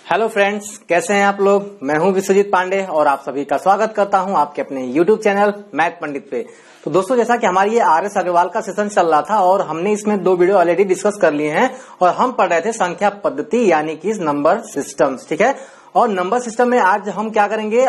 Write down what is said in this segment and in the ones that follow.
Hello friends, कैसे हैं आप लोग। मैं हूं विश्वजीत पांडे और आप सभी का स्वागत करता हूं आपके अपने यूट्यूब चैनल मैथ पंडित पे। तो दोस्तों, जैसा कि हमारी ये RS अग्रवाल का सेशन चल रहा था और हमने इसमें 2 वीडियो ऑलरेडी डिस्कस कर लिए हैं और हम पढ़ रहे थे संख्या पद्धति यानी कि नंबर सिस्टम्स। ठीक है, और नंबर सिस्टम में आज हम क्या करेंगे,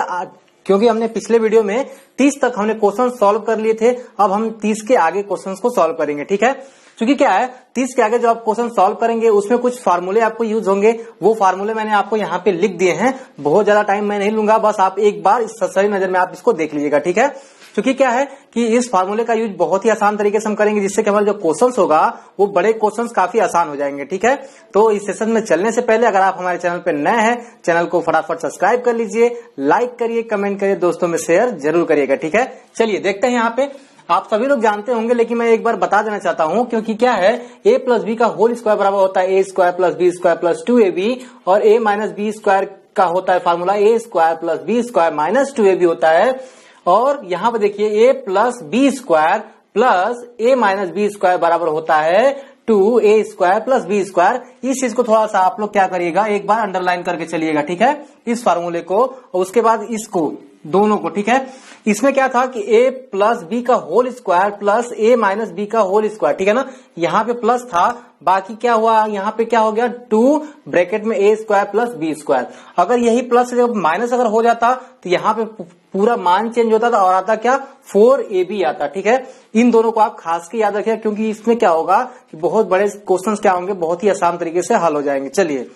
क्योंकि हमने पिछले वीडियो में 30 तक हमने क्वेश्चन सॉल्व कर लिए थे, अब हम 30 के आगे क्वेश्चंस को सॉल्व करेंगे। ठीक है, क्योंकि क्या है 30 के आगे जो आप क्वेश्चन सॉल्व करेंगे उसमें कुछ फार्मूले आपको यूज होंगे। वो फार्मूले मैंने आपको यहाँ पे लिख दिए हैं, बहुत ज्यादा टाइम मैं नहीं लूंगा, बस आप एक बार सही नजर में आप इसको देख लीजिएगा। ठीक है, क्योंकि क्या है कि इस फार्मूले का यूज बहुत ही आसान तरीके से हम करेंगे, जिससे कि हमारे जो क्वेश्चंस होगा वो बड़े क्वेश्चंस काफी आसान हो जाएंगे। ठीक है, तो इस सेशन में चलने से पहले अगर आप हमारे चैनल पे नए हैं, चैनल को फटाफट सब्सक्राइब कर लीजिए, लाइक करिए, कमेंट करिए, दोस्तों में शेयर जरूर करिएगा। ठीक है, चलिए देखते हैं। यहाँ पे आप सभी लोग जानते होंगे, लेकिन मैं एक बार बता देना चाहता हूं, क्योंकि क्या है a प्लस बी का होल स्क्वायर बराबर होता है a square plus B square plus 2ab, और a माइनस बी स्क्वायर का होता है formula a square plus B square minus 2ab होता है। और यहाँ पे देखिए a plus B square plus a minus B square बराबर होता है 2a square plus B square. इस चीज को थोड़ा सा आप लोग क्या करिएगा, एक बार अंडरलाइन करके चलिएगा। ठीक है, इस फार्मूले को और उसके बाद इसको दोनों को। ठीक है, इसमें क्या था कि a प्लस बी का whole square plus a minus B का होल स्क्वायर। ठीक है ना, यहाँ पे प्लस था, बाकी क्या हुआ, यहाँ पे क्या हो गया 2 ब्रैकेट में a square plus B square. अगर यही प्लस माइनस अगर हो जाता तो यहाँ पे पूरा मान चेंज होता था और आता क्या 4ab आता। ठीक है, इन दोनों को आप खास के याद रखिए, क्योंकि इसमें क्या होगा कि बहुत बड़े क्वेश्चंस क्या होंगे, बहुत ही आसान तरीके से हल हो जाएंगे। चलिए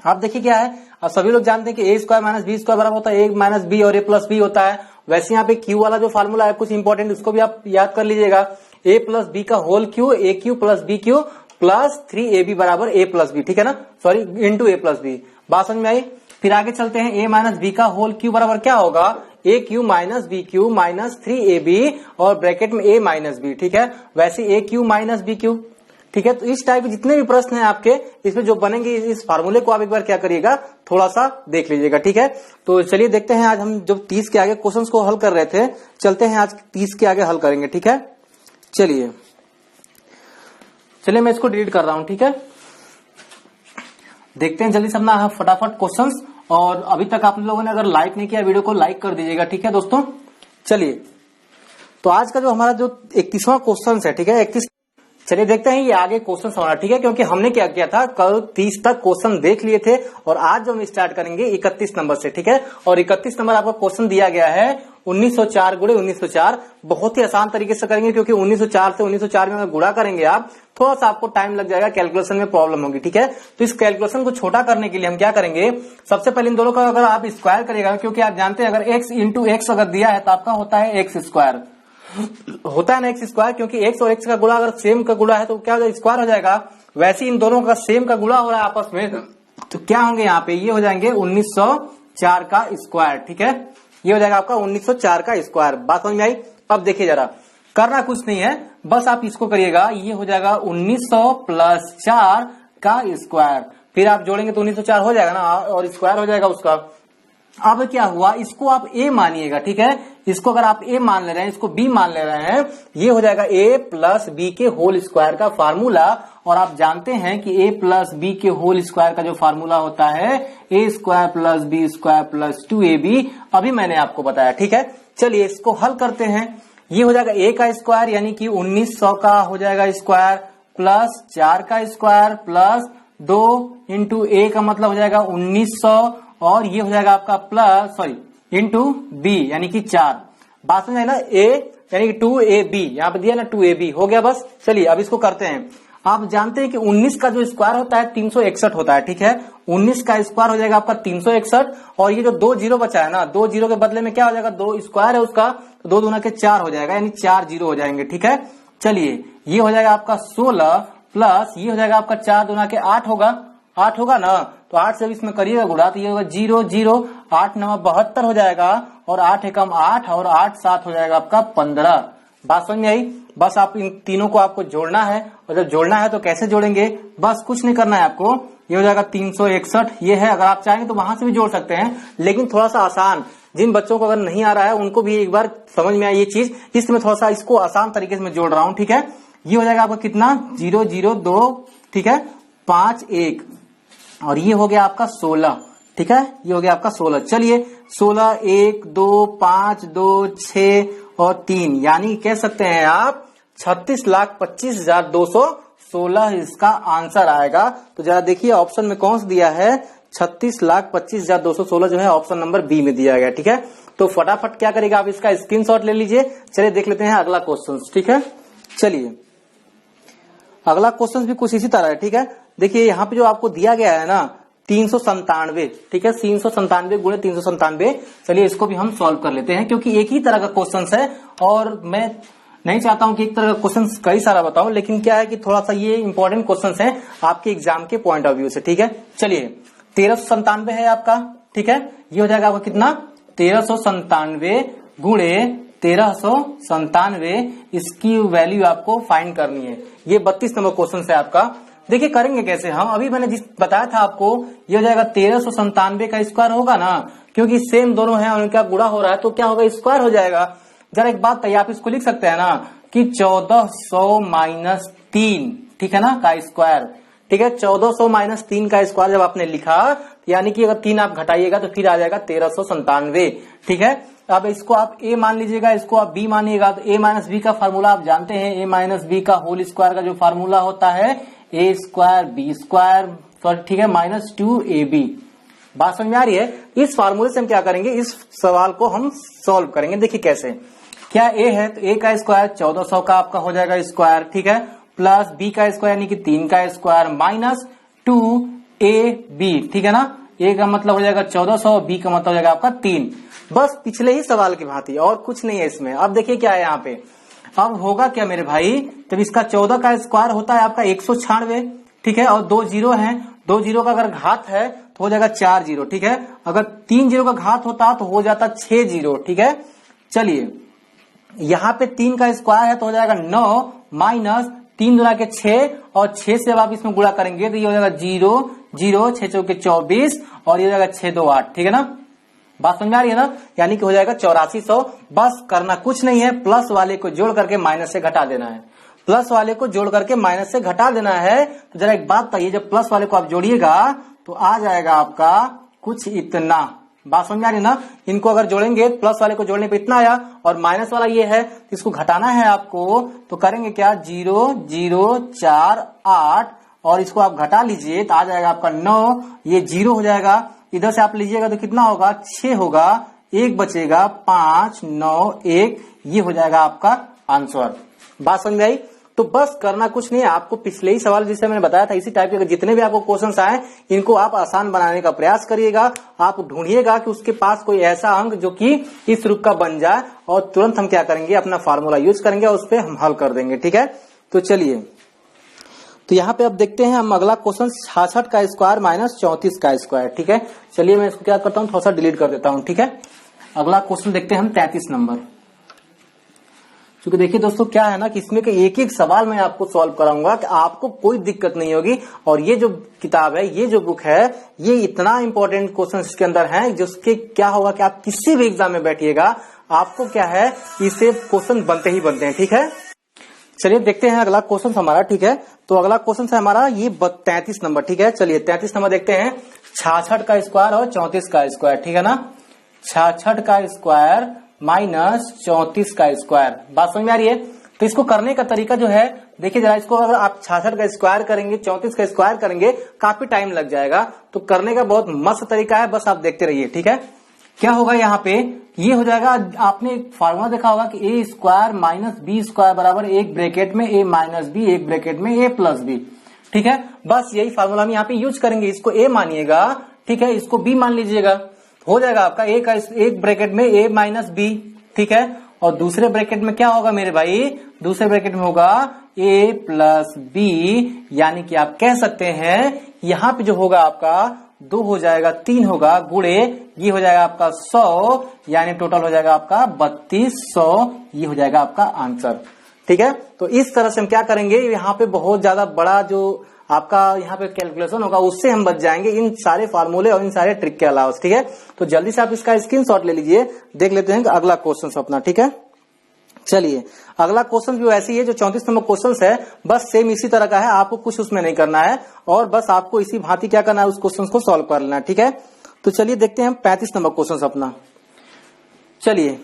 आप देखिए क्या है, अब सभी लोग जानते हैं कि a square minus B square बराबर होता है a माइनस बी और a प्लस बी होता है। वैसे यहाँ पे q वाला जो फार्मूला है कुछ इंपॉर्टेंट, उसको भी आप याद कर लीजिएगा। a प्लस बी का whole cube a cube plus B cube plus 3ab बराबर a प्लस बी। ठीक है ना, sorry into a plus B. बात समझ में आई। फिर आगे चलते हैं, a माइनस बी का होल क्यू बराबर क्या होगा a cube minus B cube minus 3ab और ब्रैकेट में a माइनस बी। ठीक है, वैसे a cube minus B cube. ठीक है, तो इस टाइप के जितने भी प्रश्न हैं आपके इसमें जो बनेंगे, इस फार्मूले को आप एक बार क्या करिएगा, थोड़ा सा देख लीजिएगा। ठीक है, तो चलिए देखते हैं। आज हम जब 30 के आगे क्वेश्चंस को हल कर रहे थे, चलते हैं आज 30 के आगे हल करेंगे। ठीक है, चलिए मैं इसको डिलीट कर रहा हूं। ठीक है, देखते हैं जल्दी से अपना फटाफट क्वेश्चंस। और अभी तक आप लोगों ने अगर लाइक नहीं किया वीडियो को, लाइक कर दीजिएगा। ठीक है दोस्तों, चलिए तो आज का जो हमारा जो 31वां क्वेश्चन है, ठीक है 31, चलिए देखते हैं ये आगे क्वेश्चन हमारा। ठीक है, क्योंकि हमने क्या किया था, कल 30 तक क्वेश्चन देख लिए थे और आज जो हम स्टार्ट करेंगे 31 नंबर से। ठीक है, और 31 नंबर आपको क्वेश्चन दिया गया है 1904 गुणे 1904। बहुत ही आसान तरीके से करेंगे, क्योंकि 1904 से 1904 में अगर गुणा करेंगे आप, थोड़ा सा आपको टाइम लग जाएगा, कैलकुलेशन में प्रॉब्लम होगी। ठीक है, तो इस कैलकुलेशन को छोटा करने के लिए हम क्या करेंगे, सबसे पहले इन दोनों का अगर आप स्क्वायर करिएगा, क्योंकि आप जानते हैं अगर x इंटू एक्स अगर दिया है तो आपका होता है एक्स स्क्वायर, होता है ना एक्स स्क्वायर, क्योंकि एक्स और एक्स का गुणा अगर सेम का गुणा है तो क्या स्क्वायर हो जाएगा। वैसे इन दोनों का सेम का गुणा हो रहा है आपस में, तो क्या होंगे यहाँ पे, ये हो जाएंगे 1904 का स्क्वायर। ठीक है, ये हो जाएगा आपका 1904 का स्क्वायर। बात समझ में आई। अब देखिए जरा, करना कुछ नहीं है, बस आप इसको करिएगा, ये हो जाएगा 1900 प्लस 4 का स्क्वायर। फिर आप जोड़ेंगे तो 1904 हो जाएगा ना, और स्क्वायर हो जाएगा उसका। अब क्या हुआ, इसको आप a मानिएगा। ठीक है, इसको अगर आप a मान ले रहे हैं, इसको b मान ले रहे हैं, ये हो जाएगा a प्लस बी के होल स्क्वायर का फार्मूला। और आप जानते हैं कि a प्लस बी के होल स्क्वायर का जो फार्मूला होता है a square plus B square plus 2ab, अभी मैंने आपको बताया। ठीक है, चलिए इसको हल करते हैं। ये हो जाएगा a का स्क्वायर यानी कि 1900 का हो जाएगा स्क्वायर प्लस 4 का स्क्वायर प्लस 2 इंटू a का मतलब हो जाएगा 1900, और ये हो जाएगा आपका प्लस सॉरी इंटू बी यानी कि 4। बात समझ आई ना, a यानी कि 2ab, यहाँ पे दिया ना 2ab हो गया बस। चलिए अब इसको करते हैं। आप जानते हैं कि 19 का जो स्क्वायर होता है 361 होता है। ठीक है, 19 का स्क्वायर हो जाएगा आपका 361, और ये जो 2 जीरो बचा है ना, 2 जीरो के बदले में क्या हो जाएगा, 2 स्क्वायर है उसका, तो 2 दूना के 4 हो जाएगा, यानी 4 जीरो हो जाएंगे। ठीक है, चलिए ये हो जाएगा आपका 16 प्लस ये हो जाएगा आपका 4 दूना के 8 होगा ना, तो 8 से इसमें करिएगा गुणा, तो ये होगा 0 0, 8 9 72 हो जाएगा, और 8 एकम 8 और 8 7 हो जाएगा आपका 15। बात समझ में आई। बस आप इन तीनों को आपको जोड़ना है, और जब जोड़ना है तो कैसे जोड़ेंगे, बस कुछ नहीं करना है आपको। ये हो जाएगा 361, ये है, अगर आप चाहेंगे तो वहां से भी जोड़ सकते हैं, लेकिन थोड़ा सा आसान, जिन बच्चों को अगर नहीं आ रहा है उनको भी एक बार समझ में आए ये चीज, इसमें थोड़ा सा इसको आसान तरीके से मैं जोड़ रहा हूं। ठीक है, ये हो जाएगा आपका कितना 0 0 2, ठीक है 5 1। और ये हो गया आपका 16, ठीक है, ये हो गया आपका 16। चलिए 16, 1, 2, 5, 2, 6 और 3, यानी कह सकते हैं आप 36,25,216 इसका आंसर आएगा। तो जरा देखिए ऑप्शन में कौन सा दिया है, 36,25,216 जो है ऑप्शन नंबर बी में दिया गया, ठीक है। तो फटाफट क्या करेगा, आप इसका स्क्रीनशॉट ले लीजिए। चलिए देख लेते हैं अगला क्वेश्चन, ठीक है। चलिए अगला क्वेश्चन भी कुछ इसी तरह है, ठीक है। देखिए यहाँ पे जो आपको दिया गया है ना 397, ठीक है, 397 गुणे 397। चलिए इसको भी हम सॉल्व कर लेते हैं, क्योंकि एक ही तरह का क्वेश्चन है और मैं नहीं चाहता हूं कि एक तरह का क्वेश्चन कई सारा बताऊं, लेकिन क्या है कि थोड़ा सा ये इंपॉर्टेंट क्वेश्चन है आपके एग्जाम के पॉइंट ऑफ व्यू से, ठीक है। चलिए 1397 है आपका, ठीक है, ये हो जाएगा आपका कितना, 1397 गुणे 1397, इसकी वैल्यू आपको फाइंड करनी है। ये 32 नंबर क्वेश्चन है आपका। देखिए करेंगे कैसे हम, अभी मैंने जिस बताया था आपको, ये हो जाएगा 1397 का स्क्वायर होगा ना, क्योंकि सेम दोनों है, उनका गुणा हो रहा है तो क्या होगा, स्क्वायर हो जाएगा। जरा एक बात बताइए, आप इसको लिख सकते हैं ना कि 1400 माइनस 3, ठीक है ना, का स्क्वायर, ठीक है। 1400 माइनस 3 का स्क्वायर जब आपने लिखा, यानी कि अगर 3 आप घटाइएगा तो फिर आ जाएगा 1397, ठीक है। अब इसको आप a मान लीजिएगा, इसको आप b मानिएगा, तो a माइनस बी का फार्मूला आप जानते हैं, a माइनस बी का होल स्क्वायर का जो फार्मूला होता है a स्क्वायर b स्क्वायर, ठीक है, माइनस 2ab। बात समझ में आ रही है। इस फार्मूले से हम क्या करेंगे, इस सवाल को हम सॉल्व करेंगे। देखिए कैसे, क्या a है तो a का स्क्वायर 1400 का आपका हो जाएगा स्क्वायर, ठीक है, प्लस b का स्क्वायर यानी कि 3 का स्क्वायर माइनस 2ab, ठीक है ना। a का मतलब हो जाएगा 1400, b का मतलब हो जाएगा आपका 3। बस पिछले ही सवाल की भांति, और कुछ नहीं है इसमें। अब देखिए क्या है यहाँ पे, अब होगा क्या मेरे भाई, जब इसका 14 का स्क्वायर होता है आपका 196, ठीक है, और 2 जीरो है, 2 जीरो का अगर घात है तो हो जाएगा 4 जीरो, ठीक है। अगर 3 जीरो का घात होता तो हो जाता 6 जीरो, ठीक है। चलिए यहाँ पे 3 का स्क्वायर है तो हो जाएगा 9 माइनस 3 दूना के 6, और 6 से अब आप इसमें गुणा करेंगे तो ये हो जाएगा 0 0, 6 चौके 24, और ये हो जाएगा 6 2 8, ठीक है ना। बात समझ आ रही है ना, यानी कि हो जाएगा 8400। बस करना कुछ नहीं है, प्लस वाले को जोड़ करके माइनस से घटा देना है, प्लस वाले को जोड़ करके माइनस से घटा देना है। तो जरा एक बात बताइए, जब प्लस वाले को आप जोड़िएगा तो आ जाएगा आपका कुछ इतना। बात समझ आ रही है ना, इनको अगर जोड़ेंगे, प्लस वाले को जोड़ने पे इतना आया, और माइनस वाला ये है, इसको घटाना है आपको, तो करेंगे क्या, 0 0 4 8, और इसको आप घटा लीजिए तो आ जाएगा आपका 9, ये 0 हो जाएगा, इधर से आप लीजिएगा तो कितना होगा, 6 होगा, 1 बचेगा, 5 9 1, ये हो जाएगा आपका आंसर। बात समझ में आई। तो बस करना कुछ नहीं है, आपको पिछले ही सवाल जिसे मैंने बताया था इसी टाइप के जितने भी आपको क्वेश्चंस आए, इनको आप आसान बनाने का प्रयास करिएगा। आप ढूंढिएगा कि उसके पास कोई ऐसा अंक जो कि इस रूप का बन जाए, और तुरंत हम क्या करेंगे, अपना फार्मूला यूज करेंगे और उस पर हम हल कर देंगे, ठीक है। तो चलिए, तो यहाँ पे अब देखते हैं हम अगला क्वेश्चन, 66 का स्क्वायर माइनस 34 का स्क्वायर, ठीक है। चलिए मैं इसको क्या करता हूँ, थोड़ा सा डिलीट कर देता हूँ, ठीक है। अगला क्वेश्चन देखते हैं हम 33 नंबर। क्योंकि देखिए दोस्तों क्या है ना कि इसमें एक एक सवाल मैं आपको सॉल्व कराऊंगा कि आपको कोई दिक्कत नहीं होगी। और ये जो किताब है, ये जो बुक है, ये इतना इंपॉर्टेंट क्वेश्चन इसके अंदर है, जिसके क्या होगा कि आप किसी भी एग्जाम में बैठिएगा, आपको क्या है, इससे क्वेश्चन बनते ही बनते हैं, ठीक है। चलिए देखते हैं अगला क्वेश्चन हमारा, ठीक है। तो अगला क्वेश्चन है हमारा ये 33 नंबर, ठीक है। चलिए 33 नंबर देखते हैं, 66 का स्क्वायर और 34 का स्क्वायर, ठीक है ना। 66 का स्क्वायर माइनस 34 का स्क्वायर, बात समझ में आ रही है। तो इसको करने का तरीका जो है, देखिए जरा, इसको अगर आप 66 का स्क्वायर करेंगे, 34 का स्क्वायर करेंगे, काफी टाइम लग जाएगा। तो करने का बहुत मस्त तरीका है, बस आप देखते रहिए, ठीक है। क्या होगा यहाँ पे, ये हो जाएगा, आपने एक फार्मूला देखा होगा कि A square minus B square बराबर एक ब्रैकेट में ए माइनस बी, एक ब्रैकेट में ए प्लस बी, ठीक है। बस यही फार्मूला हम यहाँ पे यूज करेंगे। इसको ए मानिएगा, ठीक है, इसको बी मान लीजिएगा, हो जाएगा आपका ए का एक ब्रैकेट में ए माइनस बी, ठीक है। और दूसरे ब्रैकेट में क्या होगा मेरे भाई, दूसरे ब्रैकेट में होगा ए प्लस बी, यानी कि आप कह सकते हैं यहाँ पे जो होगा आपका 2 हो जाएगा, 3 होगा, गुणे ये हो जाएगा आपका 100, यानी टोटल हो जाएगा आपका 3200, ये हो जाएगा आपका आंसर, ठीक है। तो इस तरह से हम क्या करेंगे, यहाँ पे बहुत ज्यादा बड़ा जो आपका यहाँ पे कैलकुलेशन होगा, उससे हम बच जाएंगे इन सारे फार्मूले और इन सारे ट्रिक के अलावा, ठीक है। तो जल्दी से आप इसका स्क्रीनशॉट ले लीजिए, देख लेते हैं अगला क्वेश्चन अपना, ठीक है। चलिए अगला क्वेश्चन भी वैसे ही है जो 34 नंबर क्वेश्चन है, बस सेम इसी तरह का है, आपको कुछ उसमें नहीं करना है और बस आपको इसी भांति क्या करना है, उस क्वेश्चन को सॉल्व कर लेना है। ठीक है, तो चलिए देखते हैं 35 नंबर क्वेश्चन अपना। चलिए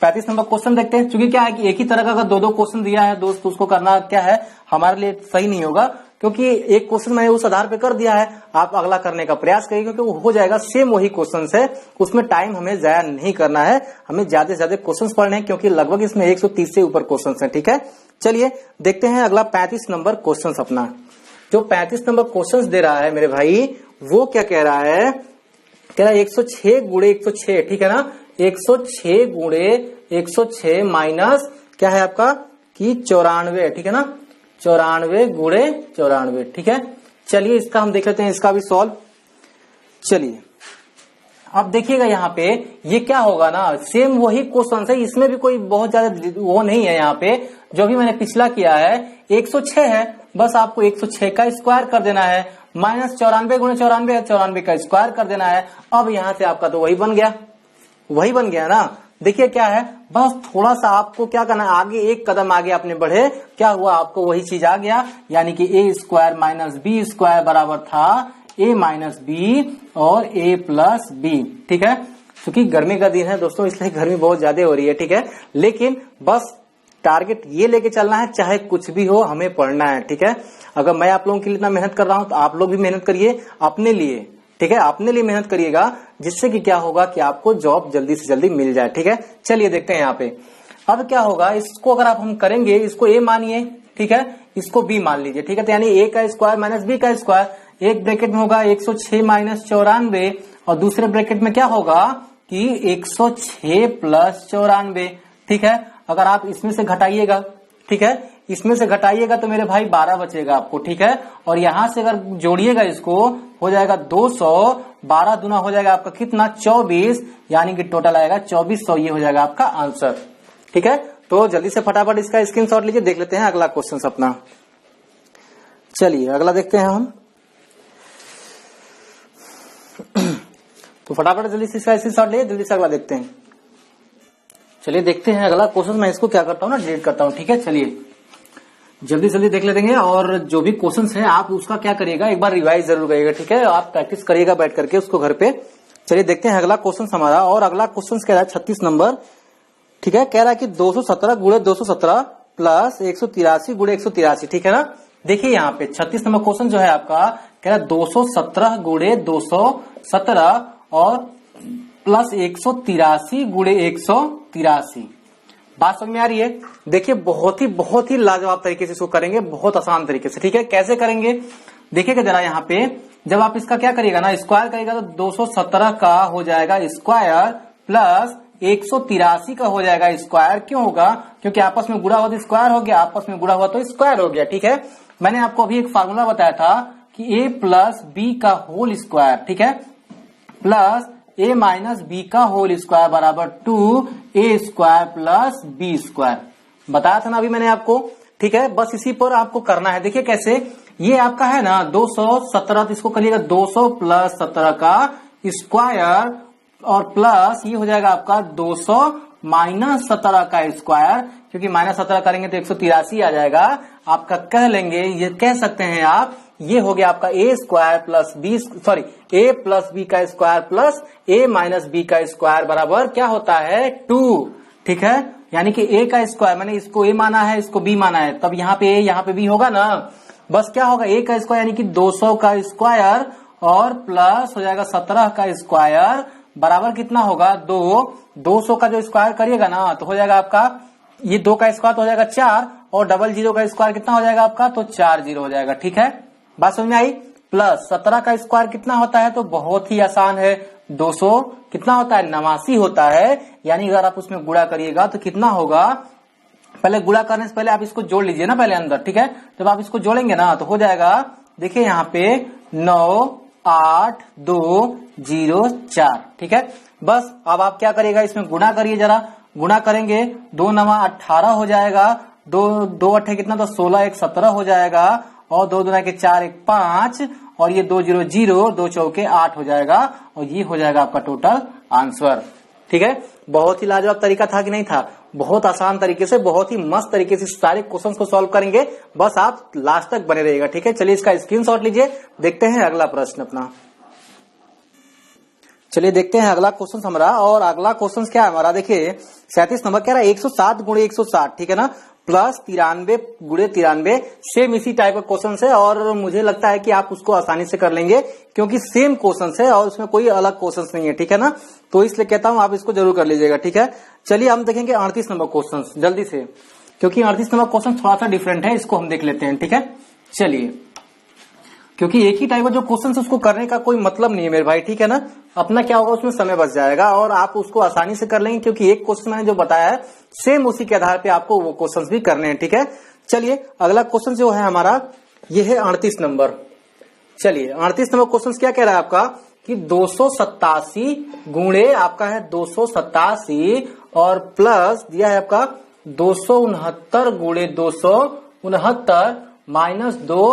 35 नंबर क्वेश्चन देखते हैं। क्योंकि क्या है कि एक ही तरह का अगर दो क्वेश्चन दिया है दोस्त, उसको करना क्या है हमारे लिए सही नहीं होगा, क्योंकि एक क्वेश्चन मैंने उस आधार पे कर दिया है, आप अगला करने का प्रयास करिए क्योंकि वो हो जाएगा सेम वही क्वेश्चन है, उसमें टाइम हमें जाया नहीं करना है, हमें ज्यादा से ज्यादा क्वेश्चन पढ़ने हैं क्योंकि लगभग इसमें 130 से ऊपर क्वेश्चन है। ठीक है, चलिए देखते हैं अगला 35 नंबर क्वेश्चन अपना। जो 35 नंबर क्वेश्चन दे रहा है मेरे भाई, वो क्या कह रहा है, कह रहा है 106 गुणे 106, ठीक है ना, 106 गुणे 106 माइनस क्या है आपका कि 94, ठीक है ना, 94 गुणे 94। ठीक है, चलिए इसका हम देख लेते हैं, इसका भी सॉल्व। चलिए अब देखिएगा यहाँ पे ये क्या होगा ना, सेम वही क्वेश्चन है, इसमें भी कोई बहुत ज्यादा वो नहीं है। यहाँ पे जो भी मैंने पिछला किया है 106 है, बस आपको 106 का स्क्वायर कर देना है, माइनस 94 गुणे 94 है, 94 का स्क्वायर कर देना है। अब यहाँ से आपका तो वही बन गया ना। देखिए क्या है, बस थोड़ा सा आपको क्या करना है, आगे एक कदम आगे आपने बढ़े, क्या हुआ आपको वही चीज आ गया, यानी कि A square minus B square बराबर था ए माइनस बी और ए प्लस बी। ठीक है, क्योंकि गर्मी का दिन है दोस्तों, इसलिए गर्मी बहुत ज्यादा हो रही है। ठीक है, लेकिन बस टारगेट ये लेके चलना है, चाहे कुछ भी हो हमें पढ़ना है। ठीक है, अगर मैं आप लोगों के लिए इतना मेहनत कर रहा हूं तो आप लोग भी मेहनत करिए अपने लिए। ठीक है, अपने लिए मेहनत करिएगा, जिससे कि क्या होगा कि आपको जॉब जल्दी से जल्दी मिल जाए। ठीक है, चलिए देखते हैं यहाँ पे अब क्या होगा। इसको अगर आप हम करेंगे, इसको ए मानिए, ठीक है, इसको बी मान लीजिए। ठीक है, तो यानी ए का स्क्वायर माइनस बी का स्क्वायर, एक ब्रैकेट में होगा 106 माइनस 94 और दूसरे ब्रैकेट में क्या होगा कि 106 प्लस 94। ठीक है, अगर आप इसमें से घटाइएगा, ठीक है, इसमें से घटाइएगा तो मेरे भाई 12 बचेगा आपको। ठीक है, और यहां से अगर जोड़िएगा इसको हो जाएगा 200, 12 दुना हो जाएगा आपका कितना 24, यानी कि टोटल आएगा 2400, ये हो जाएगा आपका आंसर। ठीक है, तो जल्दी से फटाफट इसका स्क्रीनशॉट लीजिए, देख लेते हैं अगला क्वेश्चन अपना। चलिए अगला देखते हैं हम। तो फटाफट जल्दी से इसका स्क्रीनशॉट लिए, जल्दी से अगला देखते हैं। चलिए देखते हैं अगला क्वेश्चन। मैं इसको क्या करता हूँ ना, डिलीट करता हूँ। ठीक है, चलिए जल्दी जल्दी देख लेते हैं, और जो भी क्वेश्चन है आप उसका क्या करिएगा, एक बार रिवाइज जरूर करिएगा। ठीक है, आप प्रैक्टिस करिएगा बैठ करके उसको घर पे। चलिए देखते हैं अगला क्वेश्चन हमारा, और अगला क्वेश्चन कह रहा है 36 नंबर। ठीक है, कह रहा है कि 217 गुणे 217 प्लस 183 गुणे 183। ठीक है ना, देखिए यहाँ पे 36 नंबर क्वेश्चन जो है आपका कह रहा है 217 गुणे 217 और प्लस 183 गुणे 183। बात समझ में आ रही है? देखिए बहुत ही लाजवाब तरीके से इसको करेंगे, बहुत आसान तरीके से। ठीक है, कैसे करेंगे देखिएगा जरा। यहाँ पे जब आप इसका क्या करिएगा ना, स्क्वायर करिएगा तो 217 का हो जाएगा स्क्वायर प्लस 183 का हो जाएगा स्क्वायर। क्यों होगा? क्योंकि आपस में गुणा हुआ तो स्क्वायर हो गया, आपस में गुणा हुआ तो स्क्वायर हो गया। ठीक है, मैंने आपको अभी एक फार्मूला बताया था कि a प्लस बी का होल स्क्वायर, ठीक है, प्लस a माइनस बी का होल स्क्वायर बराबर 2a square plus B square बताया था ना अभी मैंने आपको। ठीक है, बस इसी पर आपको करना है। देखिए कैसे, ये आपका है ना 217, तो इसको करिएगा 200 प्लस 17 का स्क्वायर और प्लस ये हो जाएगा आपका 200 माइनस 17 का स्क्वायर, क्योंकि माइनस 17 करेंगे तो 183 आ जाएगा आपका। कह लेंगे, ये कह सकते हैं आप, ये हो गया आपका a square plus B, sorry a plus B का square plus a minus B का स्क्वायर बराबर क्या होता है 2। ठीक है, यानी कि a का स्क्वायर, मैंने इसको a माना है, इसको b माना है, तब यहाँ पे a यहाँ पे b होगा ना। बस क्या होगा, a का स्क्वायर यानी कि 200 का स्क्वायर और प्लस हो जाएगा 17 का स्क्वायर बराबर कितना होगा 2। 200 का जो स्क्वायर करिएगा ना तो हो जाएगा आपका, ये 2 का स्क्वायर तो हो जाएगा 4 और डबल जीरो का स्क्वायर कितना हो जाएगा आपका, तो 4 जीरो हो जाएगा। ठीक है, बात समझ में आई। प्लस 17 का स्क्वायर कितना होता है, तो बहुत ही आसान है, 200 कितना होता है 89 होता है। यानी अगर आप उसमें गुणा करिएगा तो कितना होगा, पहले गुणा करने से पहले आप इसको जोड़ लीजिए ना पहले अंदर। ठीक है, जब आप इसको जोड़ेंगे ना तो हो जाएगा, देखिए यहाँ पे 98204। ठीक है, बस अब आप क्या करिएगा, इसमें गुणा करिए, जरा गुणा करेंगे 2 9 18 हो जाएगा, 2 8 कितना, तो 16 1 17 हो जाएगा, और 2 2 के 4 1 5 और ये 2 0 0 2 चौके 8 हो जाएगा, और ये हो जाएगा आपका टोटल आंसर। ठीक है, बहुत ही लाजवाब तरीका था कि नहीं था? बहुत आसान तरीके से, बहुत ही मस्त तरीके से सारे क्वेश्चंस को सॉल्व करेंगे, बस आप लास्ट तक बने रहिएगा। ठीक है, चलिए इसका स्क्रीनशॉट लीजिए, देखते हैं अगला प्रश्न अपना। चलिए देखते हैं अगला क्वेश्चन हमारा, और अगला क्वेश्चन क्या है हमारा, देखिए 37 नंबर कह रहा है 107 गुणे 160, ठीक है ना, प्लस 93 गुणे 93, सेम इसी टाइप का क्वेश्चन है, और मुझे लगता है कि आप उसको आसानी से कर लेंगे क्योंकि सेम क्वेश्चन है और उसमें कोई अलग क्वेश्चन नहीं है। ठीक है ना, तो इसलिए कहता हूं आप इसको जरूर कर लीजिएगा। ठीक है, चलिए हम देखेंगे 38 नंबर क्वेश्चन जल्दी से, क्योंकि 38 नंबर क्वेश्चन थोड़ा सा डिफरेंट है, इसको हम देख लेते हैं। ठीक है, चलिए, क्योंकि एक ही टाइप का जो क्वेश्चन है उसको करने का कोई मतलब नहीं है मेरे भाई। ठीक है ना, अपना क्या होगा उसमें समय बच जाएगा और आप उसको आसानी से कर लेंगे, क्योंकि एक क्वेश्चन मैंने जो बताया है सेम उसी के आधार पे आपको वो क्वेश्चंस भी करने हैं। ठीक है, चलिए अगला क्वेश्चन जो है हमारा ये है 38 नंबर। चलिए 38 नंबर क्वेश्चन क्या कह रहा है आपका कि 287 गुणे आपका है 287 और प्लस दिया है आपका 269 गुणे 269 माइनस 2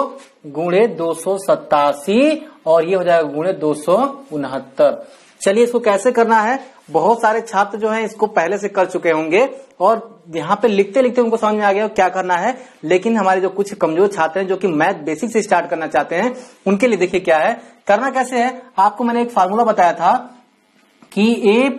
गुणे 287 और ये हो जाएगा गुणे 269। चलिए इसको कैसे करना है, बहुत सारे छात्र जो हैं इसको पहले से कर चुके होंगे और यहाँ पे लिखते लिखते उनको समझ में आ गया क्या करना है, लेकिन हमारे जो कुछ कमजोर छात्र हैं जो कि मैथ बेसिक से स्टार्ट करना चाहते हैं उनके लिए देखिए क्या है, करना कैसे है। आपको मैंने एक फार्मूला बताया था कि a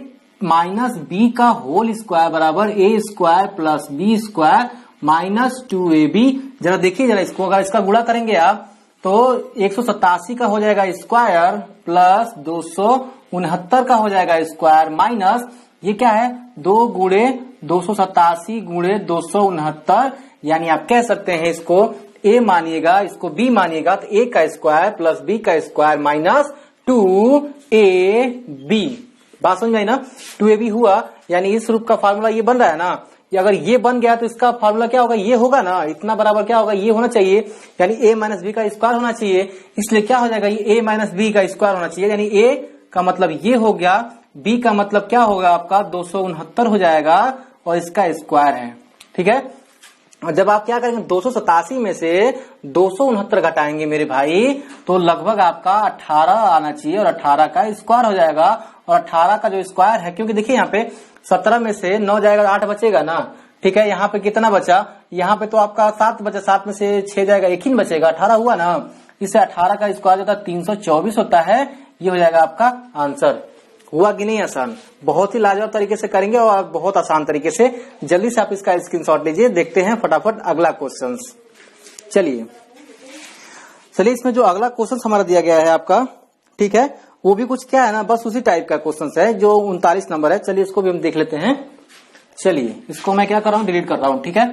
माइनस बी का होल स्क्वायर बराबर a square plus B square minus 2ab। जरा देखिए जरा इसको, अगर इसका गुणा करेंगे आप तो 187 का हो जाएगा स्क्वायर प्लस 269 का हो जाएगा स्क्वायर माइनस ये क्या है 2 गुणे 287 गुणे 269, यानी आप कह सकते हैं इसको a मानिएगा इसको b मानिएगा तो a का स्क्वायर प्लस b का स्क्वायर माइनस 2ab। बात समझ में आई ना, 2ab हुआ, यानी इस रूप का फार्मूला ये बन रहा है ना, अगर ये बन गया तो इसका फार्मूला क्या होगा, ये होगा ना, इतना बराबर क्या होगा, ये होना चाहिए, यानी a माइनस बी का स्क्वायर होना चाहिए। इसलिए क्या हो जाएगा, ये a माइनस बी का स्क्वायर होना चाहिए, यानी a का मतलब ये हो गया, b का मतलब क्या होगा आपका 269 हो जाएगा और इसका स्क्वायर है। ठीक है, और जब आप क्या करेंगे 287 में से 269 घटाएंगे मेरे भाई तो लगभग आपका 18 आना चाहिए और 18 का स्क्वायर हो जाएगा, और 18 का जो स्क्वायर है, क्योंकि देखिए यहाँ पे 17 में से 9 जाएगा 8 बचेगा ना। ठीक है, यहाँ पे कितना बचा, यहाँ पे तो आपका 7 बचा, 7 में से 6 जाएगा, एक ही बचेगा, 18 हुआ ना। इससे 18 का स्क्वायर होता है 324 होता है, ये हो जाएगा आपका आंसर। हुआ कि नहीं आसान, बहुत ही लाजवाब तरीके से करेंगे और बहुत आसान तरीके से। जल्दी से आप इसका स्क्रीनशॉट लीजिए, देखते हैं फटाफट अगला क्वेश्चन। चलिए इसमें जो अगला क्वेश्चन हमारा दिया गया है आपका, ठीक है, वो भी कुछ क्या है ना, बस उसी टाइप का क्वेश्चन है जो 39 नंबर है। चलिए इसको भी हम देख लेते हैं। चलिए इसको मैं क्या कर रहा हूं, डिलीट कर रहा हूं। ठीक है,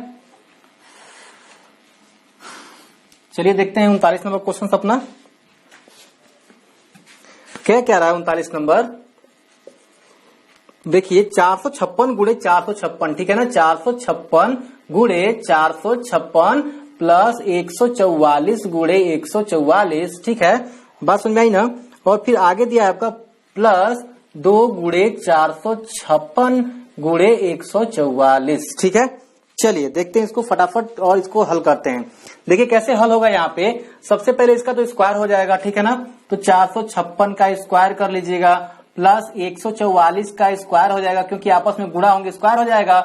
चलिए देखते हैं 39 नंबर क्वेश्चन अपना क्या कह रहा है। 39 नंबर देखिए 456 गुणे 456, ठीक है ना, 456 गुणे 456 प्लस 144 गुणे 144। ठीक है, बात समझ में आई ना। और फिर आगे दिया है आपका प्लस 2 गुणे 456 गुणे 144। ठीक है, चलिए देखते हैं इसको फटाफट और इसको हल करते हैं। देखिए कैसे हल होगा, यहाँ पे सबसे पहले इसका तो स्क्वायर हो जाएगा। ठीक है ना, तो 456 का स्क्वायर कर लीजिएगा प्लस 144 का स्क्वायर हो जाएगा, क्योंकि आपस में गुणा होंगे स्क्वायर हो जाएगा,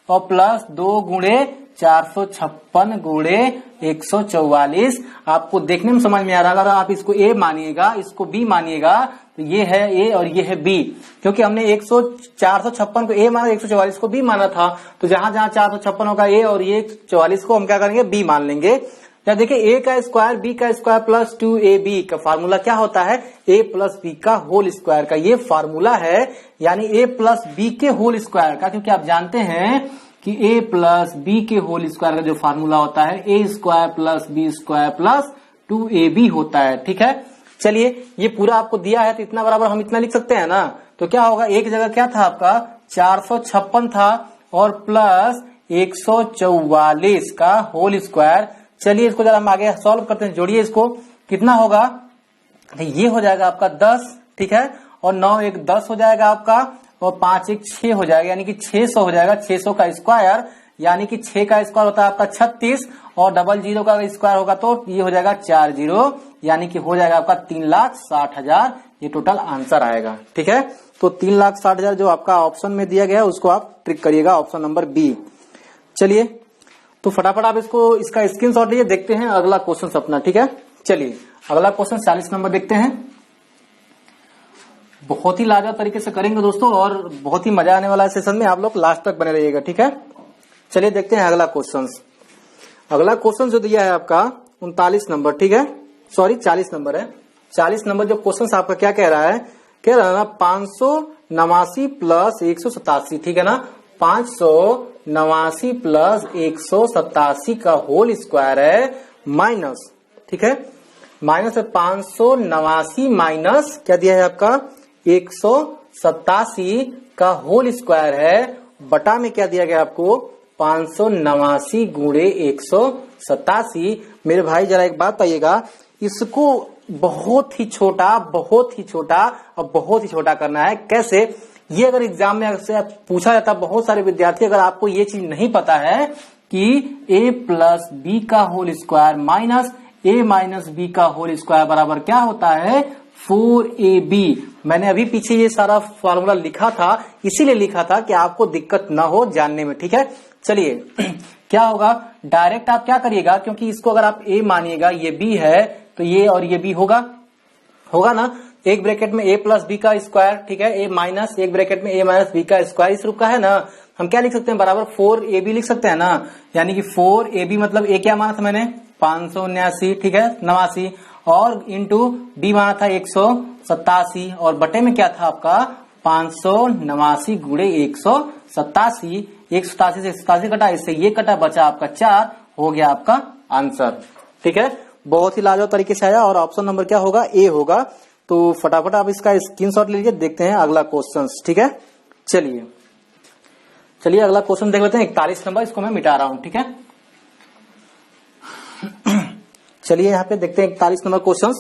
और प्लस 2 गुणे 456 गुणे 144। आपको देखने में समझ में आ रहा है, अगर आप इसको a मानिएगा इसको b मानिएगा तो ये है a और ये है b, क्योंकि हमने 456 को a माना 144 को b माना था, तो जहां जहां 456 होगा a और ये 144 को हम क्या करेंगे b मान लेंगे। या देखिए a का स्क्वायर b का स्क्वायर प्लस 2ab का फार्मूला क्या होता है, a प्लस b का होल स्क्वायर का ये फार्मूला है, यानी a प्लस b के होल स्क्वायर का, क्योंकि आप जानते हैं कि a प्लस b के होल स्क्वायर का जो फार्मूला होता है a square plus b square plus 2ab होता है। ठीक है, चलिए ये पूरा आपको दिया है तो इतना बराबर हम इतना लिख सकते हैं ना, तो क्या होगा, एक जगह क्या था आपका 456 था और प्लस 144 का होल स्क्वायर। चलिए इसको जरा हम आगे सॉल्व करते हैं, जोड़िए इसको, कितना होगा, ये हो जाएगा आपका 10। ठीक है, और 9 1 10 हो जाएगा आपका, और 5 1 6 हो जाएगा, यानी कि 600 हो जाएगा। 600 का स्क्वायर यानी कि 6 का स्क्वायर होता है आपका 36, और 00 का स्क्वायर होगा तो ये हो जाएगा 40, यानी कि हो जाएगा आपका 3,60,000, ये टोटल आंसर आएगा। ठीक है, तो 3,60,000 जो आपका ऑप्शन में दिया गया है उसको आप ट्रिक करिएगा, ऑप्शन नंबर बी। चलिए तो फटाफट आप इसका स्क्रीनशॉट लीजिए, देखते हैं अगला क्वेश्चन अपना, ठीक है। चलिए अगला क्वेश्चन 40 नंबर देखते हैं। बहुत ही लाजवाब तरीके से करेंगे दोस्तों और बहुत ही मजा आने वाला है सेशन में, आप लोग लास्ट तक बने रहिएगा, ठीक है। चलिए देखते हैं अगला क्वेश्चन। अगला क्वेश्चन जो दिया है आपका 39 नंबर, ठीक है, सॉरी 40 नंबर है। 40 नंबर जो क्वेश्चन आपका क्या कह रहा है, कह रहा है ना 589 प्लस 187, ठीक है ना, 589 प्लस 187 का होल स्क्वायर है माइनस, ठीक है, माइनस 589 माइनस क्या दिया है आपका 187 का होल स्क्वायर है, बटा में क्या दिया गया आपको 589 गुणे 187। मेरे भाई जरा एक बात बताइएगा, इसको बहुत ही छोटा और बहुत ही छोटा करना है। कैसे, ये अगर एग्जाम में अक्सर पूछा जाता, बहुत सारे विद्यार्थी अगर आपको ये चीज नहीं पता है कि a प्लस बी का whole square minus a minus B का होल स्क्वायर बराबर क्या होता है 4ab। मैंने अभी पीछे ये सारा फॉर्मूला लिखा था, इसीलिए लिखा था कि आपको दिक्कत ना हो जानने में, ठीक है। चलिए क्या होगा, डायरेक्ट आप क्या करिएगा, क्योंकि इसको अगर आप a मानिएगा, ये b है तो ये और ये b होगा ना, एक ब्रैकेट में a प्लस बी का स्क्वायर, ठीक है, a माइनस एक ब्रैकेट में a माइनस बी का स्क्वायर इस रूप का है ना, हम क्या लिख सकते हैं बराबर 4ab लिख सकते हैं ना, यानी कि 4ab मतलब a क्या माना था मैंने 579, ठीक है 89, और इंटू b माना था 187 और बटे में क्या था आपका 589 गुणे 187, 187 से 187 कटा, इससे ये कटा, बचा आपका 4, हो गया आपका आंसर, ठीक है। बहुत ही लाजवाब तरीके से आया और ऑप्शन नंबर क्या होगा, ए होगा। तो फटाफट आप इसका स्क्रीनशॉट ले लीजिए, देखते हैं अगला क्वेश्चन, ठीक है। चलिए अगला क्वेश्चन देख लेते हैं 41 नंबर, इसको मैं मिटा रहा हूं, ठीक है। चलिए यहाँ पे देखते हैं 41 नंबर क्वेश्चन,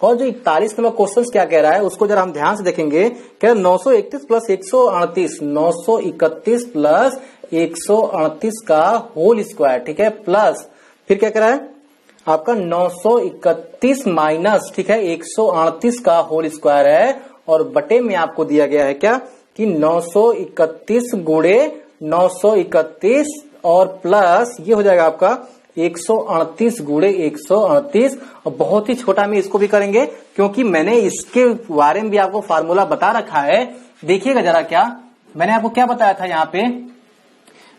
और जो 41 नंबर क्वेश्चन क्या कह रहा है उसको जरा हम ध्यान से देखेंगे। कह रहा 931 प्लस 138, 931 प्लस 138 का होल स्क्वायर, ठीक है, प्लस फिर क्या कह रहा है आपका 931 माइनस, ठीक है, 138 का होल स्क्वायर है, और बटे में आपको दिया गया है क्या कि 931 गुणे 931 और प्लस ये हो जाएगा आपका 138 गुणे 138। और बहुत ही छोटा में इसको भी करेंगे, क्योंकि मैंने इसके बारे में भी आपको फार्मूला बता रखा है। देखिएगा जरा, क्या मैंने आपको क्या बताया था, यहाँ पे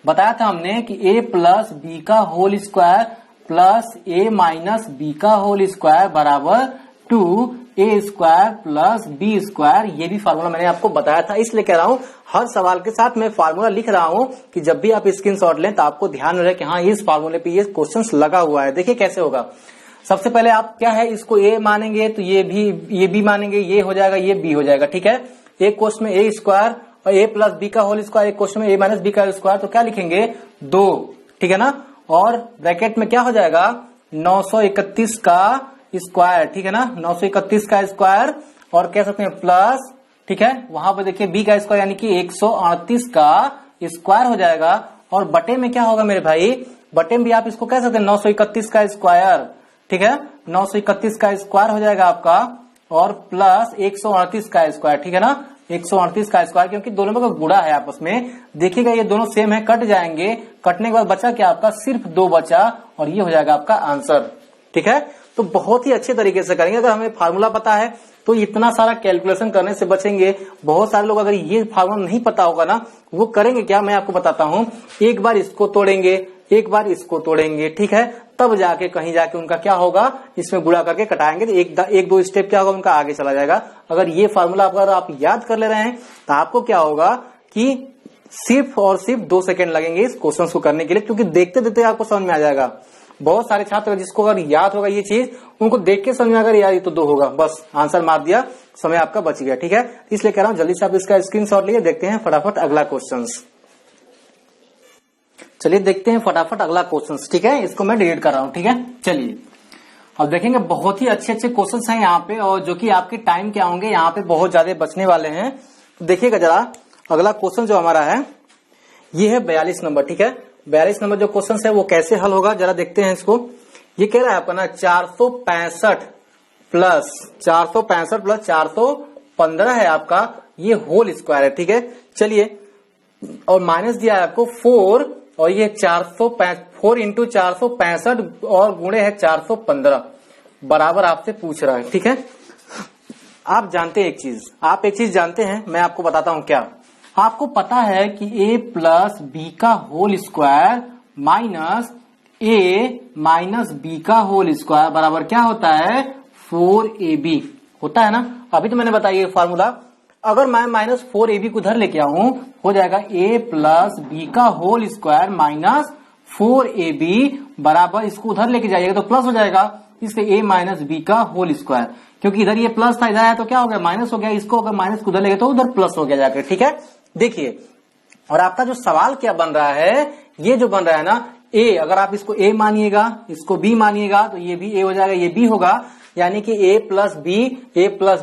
बताया था हमने कि a प्लस बी का whole square plus a minus B का होल स्क्वायर बराबर 2a square plus B square. ये भी फार्मूला मैंने आपको बताया था, इसलिए कह रहा हूं हर सवाल के साथ मैं फार्मूला लिख रहा हूं कि जब भी आप स्क्रीनशॉट लें तो आपको ध्यान रहे कि हाँ इस फार्मूले पे ये क्वेश्चन लगा हुआ है। देखिए कैसे होगा, सबसे पहले आप क्या है इसको a मानेंगे तो ये b मानेंगे, ये हो जाएगा, ये b हो जाएगा, ठीक है। एक क्वेश्चन में a स्क्वायर और a प्लस बी का होल स्क्वायर, एक क्वेश्चन में a माइनस बी का स्क्वायर, तो क्या लिखेंगे 2, ठीक है ना, और ब्रैकेट में क्या हो जाएगा 931 का स्क्वायर, ठीक है ना, 931 का स्क्वायर, और कह सकते हैं प्लस, ठीक है, वहां पर देखिए b का स्क्वायर यानी कि 138 का स्क्वायर हो जाएगा, और बटे में क्या होगा मेरे भाई, बटे में भी आप इसको कह सकते हैं 931 का स्क्वायर, ठीक है, 931 का स्क्वायर हो जाएगा आपका, और प्लस 138 का स्क्वायर, ठीक है ना, 138 का स्क्वायर, क्योंकि दोनों में गुणा है आपस में। देखिएगा ये दोनों सेम है, कट जाएंगे, कटने के बाद बचा क्या आपका सिर्फ 2 बचा, और ये हो जाएगा आपका आंसर, ठीक है। तो बहुत ही अच्छे तरीके से करेंगे, अगर हमें फार्मूला पता है तो इतना सारा कैलकुलेशन करने से बचेंगे। बहुत सारे लोग अगर ये फार्मूला नहीं पता होगा ना, वो करेंगे क्या, मैं आपको बताता हूँ, एक बार इसको तोड़ेंगे, एक बार इसको तोड़ेंगे, ठीक है, तब जाके कहीं जाके उनका क्या होगा, इसमें गुणा करके कटाएंगे तो एक दो स्टेप क्या होगा उनका आगे चला जाएगा। अगर ये फार्मूला अगर आप याद कर ले रहे हैं तो आपको क्या होगा कि सिर्फ और सिर्फ 2 सेकंड लगेंगे इस क्वेश्चन को करने के लिए, क्योंकि देखते देखते आपको समझ में आ जाएगा। बहुत सारे छात्र जिसको अगर याद होगा ये चीज, उनको देख के समझ में आएगा यार ये तो 2 होगा, बस आंसर मार दिया, समय आपका बच गया, ठीक है। इसलिए कह रहा हूं जल्दी से आप इसका स्क्रीनशॉट लिए, देखते हैं फटाफट अगला क्वेश्चन। चलिए देखते हैं फटाफट अगला क्वेश्चन, ठीक है, इसको मैं डिलीट कर रहा हूं, ठीक है। चलिए अब देखेंगे, बहुत ही अच्छे अच्छे क्वेश्चंस हैं यहाँ पे, और जो कि आपके टाइम के होंगे, यहाँ पे बहुत ज्यादा बचने वाले हैं। तो देखिएगा जरा, अगला क्वेश्चन जो हमारा है ये है 42 नंबर, ठीक है। 42 नंबर जो क्वेश्चन है वो कैसे हल होगा जरा देखते हैं इसको। ये कह रहा है आपका ना 465 प्लस 415 है आपका ये होल स्क्वायर है, ठीक है। चलिए, और माइनस दिया है आपको 4 और ये 4 इंटू 465 और गुणे है 415 बराबर आपसे पूछ रहा है, ठीक है। आप जानते हैं एक चीज जानते हैं, मैं आपको बताता हूं क्या। आपको पता है कि a प्लस बी का whole square minus a minus B का होल स्क्वायर बराबर क्या होता है 4ab होता है ना। अभी तो मैंने बताया फार्मूला, अगर मैं माइनस 4ab को उधर लेके आऊं हो जाएगा a प्लस बी का होल स्क्वायर माइनस 4ab बराबर, इसको उधर लेके जाइएगा तो प्लस हो जाएगा, इसलिए a माइनस बी का होल स्क्वायर, क्योंकि इधर ये प्लस था, इधर आया तो क्या हो गया माइनस हो गया, इसको अगर माइनस को उधर लेके तो उधर प्लस हो गया जाकर, ठीक है। देखिए, और आपका जो सवाल क्या बन रहा है, ये जो बन रहा है ना a, अगर आप इसको a मानिएगा इसको b मानिएगा तो ये भी a हो जाएगा, ये b होगा, यानी कि a प्लस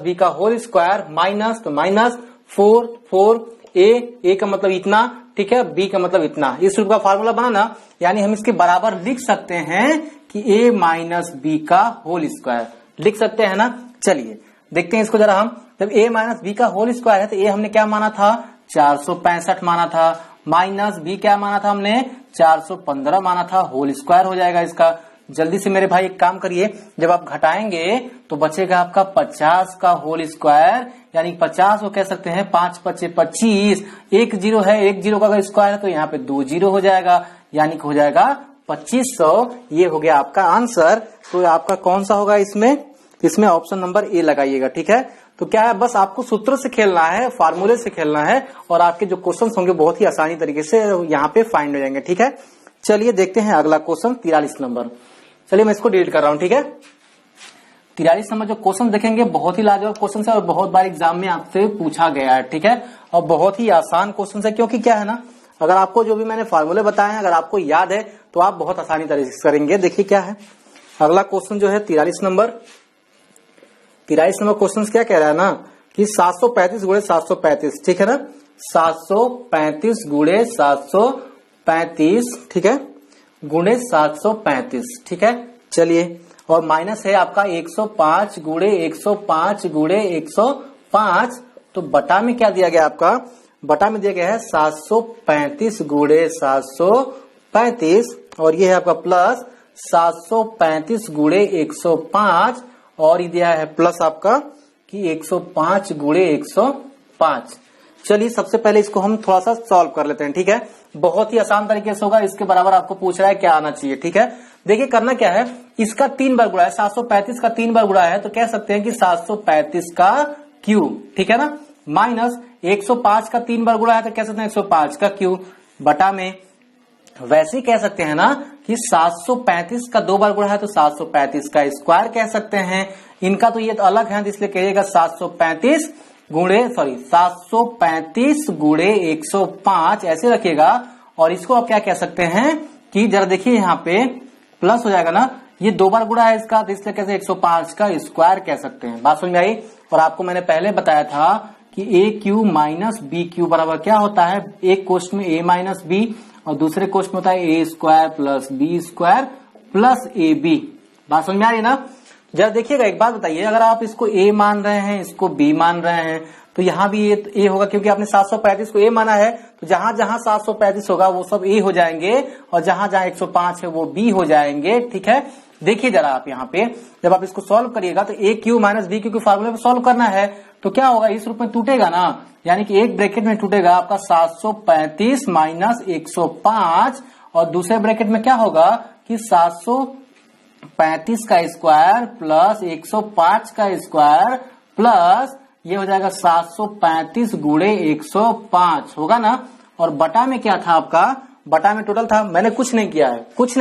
बी का होल स्क्वायर माइनस तो माइनस 4 a का मतलब इतना, ठीक है, b का मतलब इतना, इस रूप का फार्मूला बना ना, यानी हम इसके बराबर लिख सकते हैं कि a माइनस बी का होल स्क्वायर लिख सकते हैं ना। चलिए देखते हैं इसको जरा हम, जब a माइनस बी का होल स्क्वायर है तो a हमने क्या माना था 465 माना था, माइनस b क्या माना था हमने 415 माना था, होल स्क्वायर हो जाएगा इसका। जल्दी से मेरे भाई एक काम करिए, जब आप घटाएंगे तो बचेगा आपका 50 का होल स्क्वायर, यानी 50 को कह सकते हैं 5 × 5 = 25, एक जीरो है, एक जीरो का अगर स्क्वायर है तो यहाँ पे 2 जीरो हो जाएगा, यानी कि हो जाएगा 2500। ये हो गया आपका आंसर। तो आपका कौन सा होगा इसमें ऑप्शन नंबर ए लगाइएगा, ठीक है। तो क्या है, बस आपको सूत्र से खेलना है, फार्मूले से खेलना है, और आपके जो क्वेश्चन होंगे बहुत ही आसानी तरीके से यहाँ पे फाइंड हो जाएंगे, ठीक है। चलिए देखते हैं अगला क्वेश्चन 43 नंबर। चलिए मैं इसको डिलीट कर रहा हूं, ठीक है। 43 नंबर जो क्वेश्चन देखेंगे बहुत ही लाजवाब क्वेश्चन है और बहुत बार एग्जाम में आपसे पूछा गया है, ठीक है, और बहुत ही आसान क्वेश्चन है, क्योंकि क्या है ना, अगर आपको जो भी मैंने फार्मूले बताए हैं अगर आपको याद है तो आप बहुत आसानी तरीके से करेंगे। देखिए क्या है अगला क्वेश्चन जो है 43 नंबर क्वेश्चन क्या कह रहा है ना कि 735 गुणे 735, ठीक है ना, 735 गुणे 735, ठीक है, गुणे 735, ठीक है। चलिए, और माइनस है आपका 105 गुणे 105 गुणे 105, तो बटा में क्या दिया गया आपका, बटा में दिया गया है 735 गुणे 735, और ये है आपका प्लस 735 गुणे 105, और ये दिया है प्लस आपका कि 105 गुणे 105। चलिए सबसे पहले इसको हम थोड़ा सा सॉल्व कर लेते हैं, ठीक है, बहुत ही आसान तरीके से होगा। इसके बराबर आपको पूछ रहा है क्या आना चाहिए, ठीक है। देखिए करना क्या है, इसका 3 बार गुणा है, 735 का 3 बार गुणा है, तो कह सकते हैं कि 735 का क्यूब, ठीक है ना, माइनस 105 का 3 बार गुणा है तो कह सकते हैं 105 का क्यूब, बटा में वैसे ही कह सकते हैं ना कि 735 का 2 बार गुणा है तो 735 का स्क्वायर कह सकते हैं। इनका तो ये तो अलग है, इसलिए कहिएगा 735 गुणे 105 ऐसे रखिएगा। और इसको आप क्या कह सकते हैं कि जरा देखिए यहाँ पे प्लस हो जाएगा ना, ये 2 बार गुणा है इसका, तो इसलिए कैसे 105 का स्क्वायर कह सकते हैं। बात समझ में आई। और आपको मैंने पहले बताया था कि ए क्यू माइनस बी क्यू बराबर क्या होता है, एक क्वेश्चन में ए माइनस बी और दूसरे क्वेश्चन में होता है A square plus B square plus A B. बात समझ में आ रही है ना। जरा देखिएगा एक बात बताइए, अगर आप इसको ए मान रहे हैं इसको बी मान रहे हैं तो यहाँ भी ये ए होगा, क्योंकि आपने 735 को ए माना है, तो जहां जहां 735 होगा वो सब ए हो जाएंगे और जहां जहां 105 है वो बी हो जाएंगे, ठीक है। देखिए जरा आप यहाँ पे जब आप इसको सॉल्व करिएगा तो ए क्यू माइनस बी क्यू के फार्मूले में सॉल्व करना है, तो क्या होगा इस रूप में टूटेगा ना, यानी कि एक ब्रैकेट में टूटेगा आपका 735 माइनस 105 और दूसरे ब्रैकेट में क्या होगा कि 735 का स्क्वायर प्लस 105 का स्क्वायर प्लस ये हो जाएगा 735 गुणे 105 होगा ना। और बटा में क्या था आपका, बटा में टोटल था, मैंने कुछ नहीं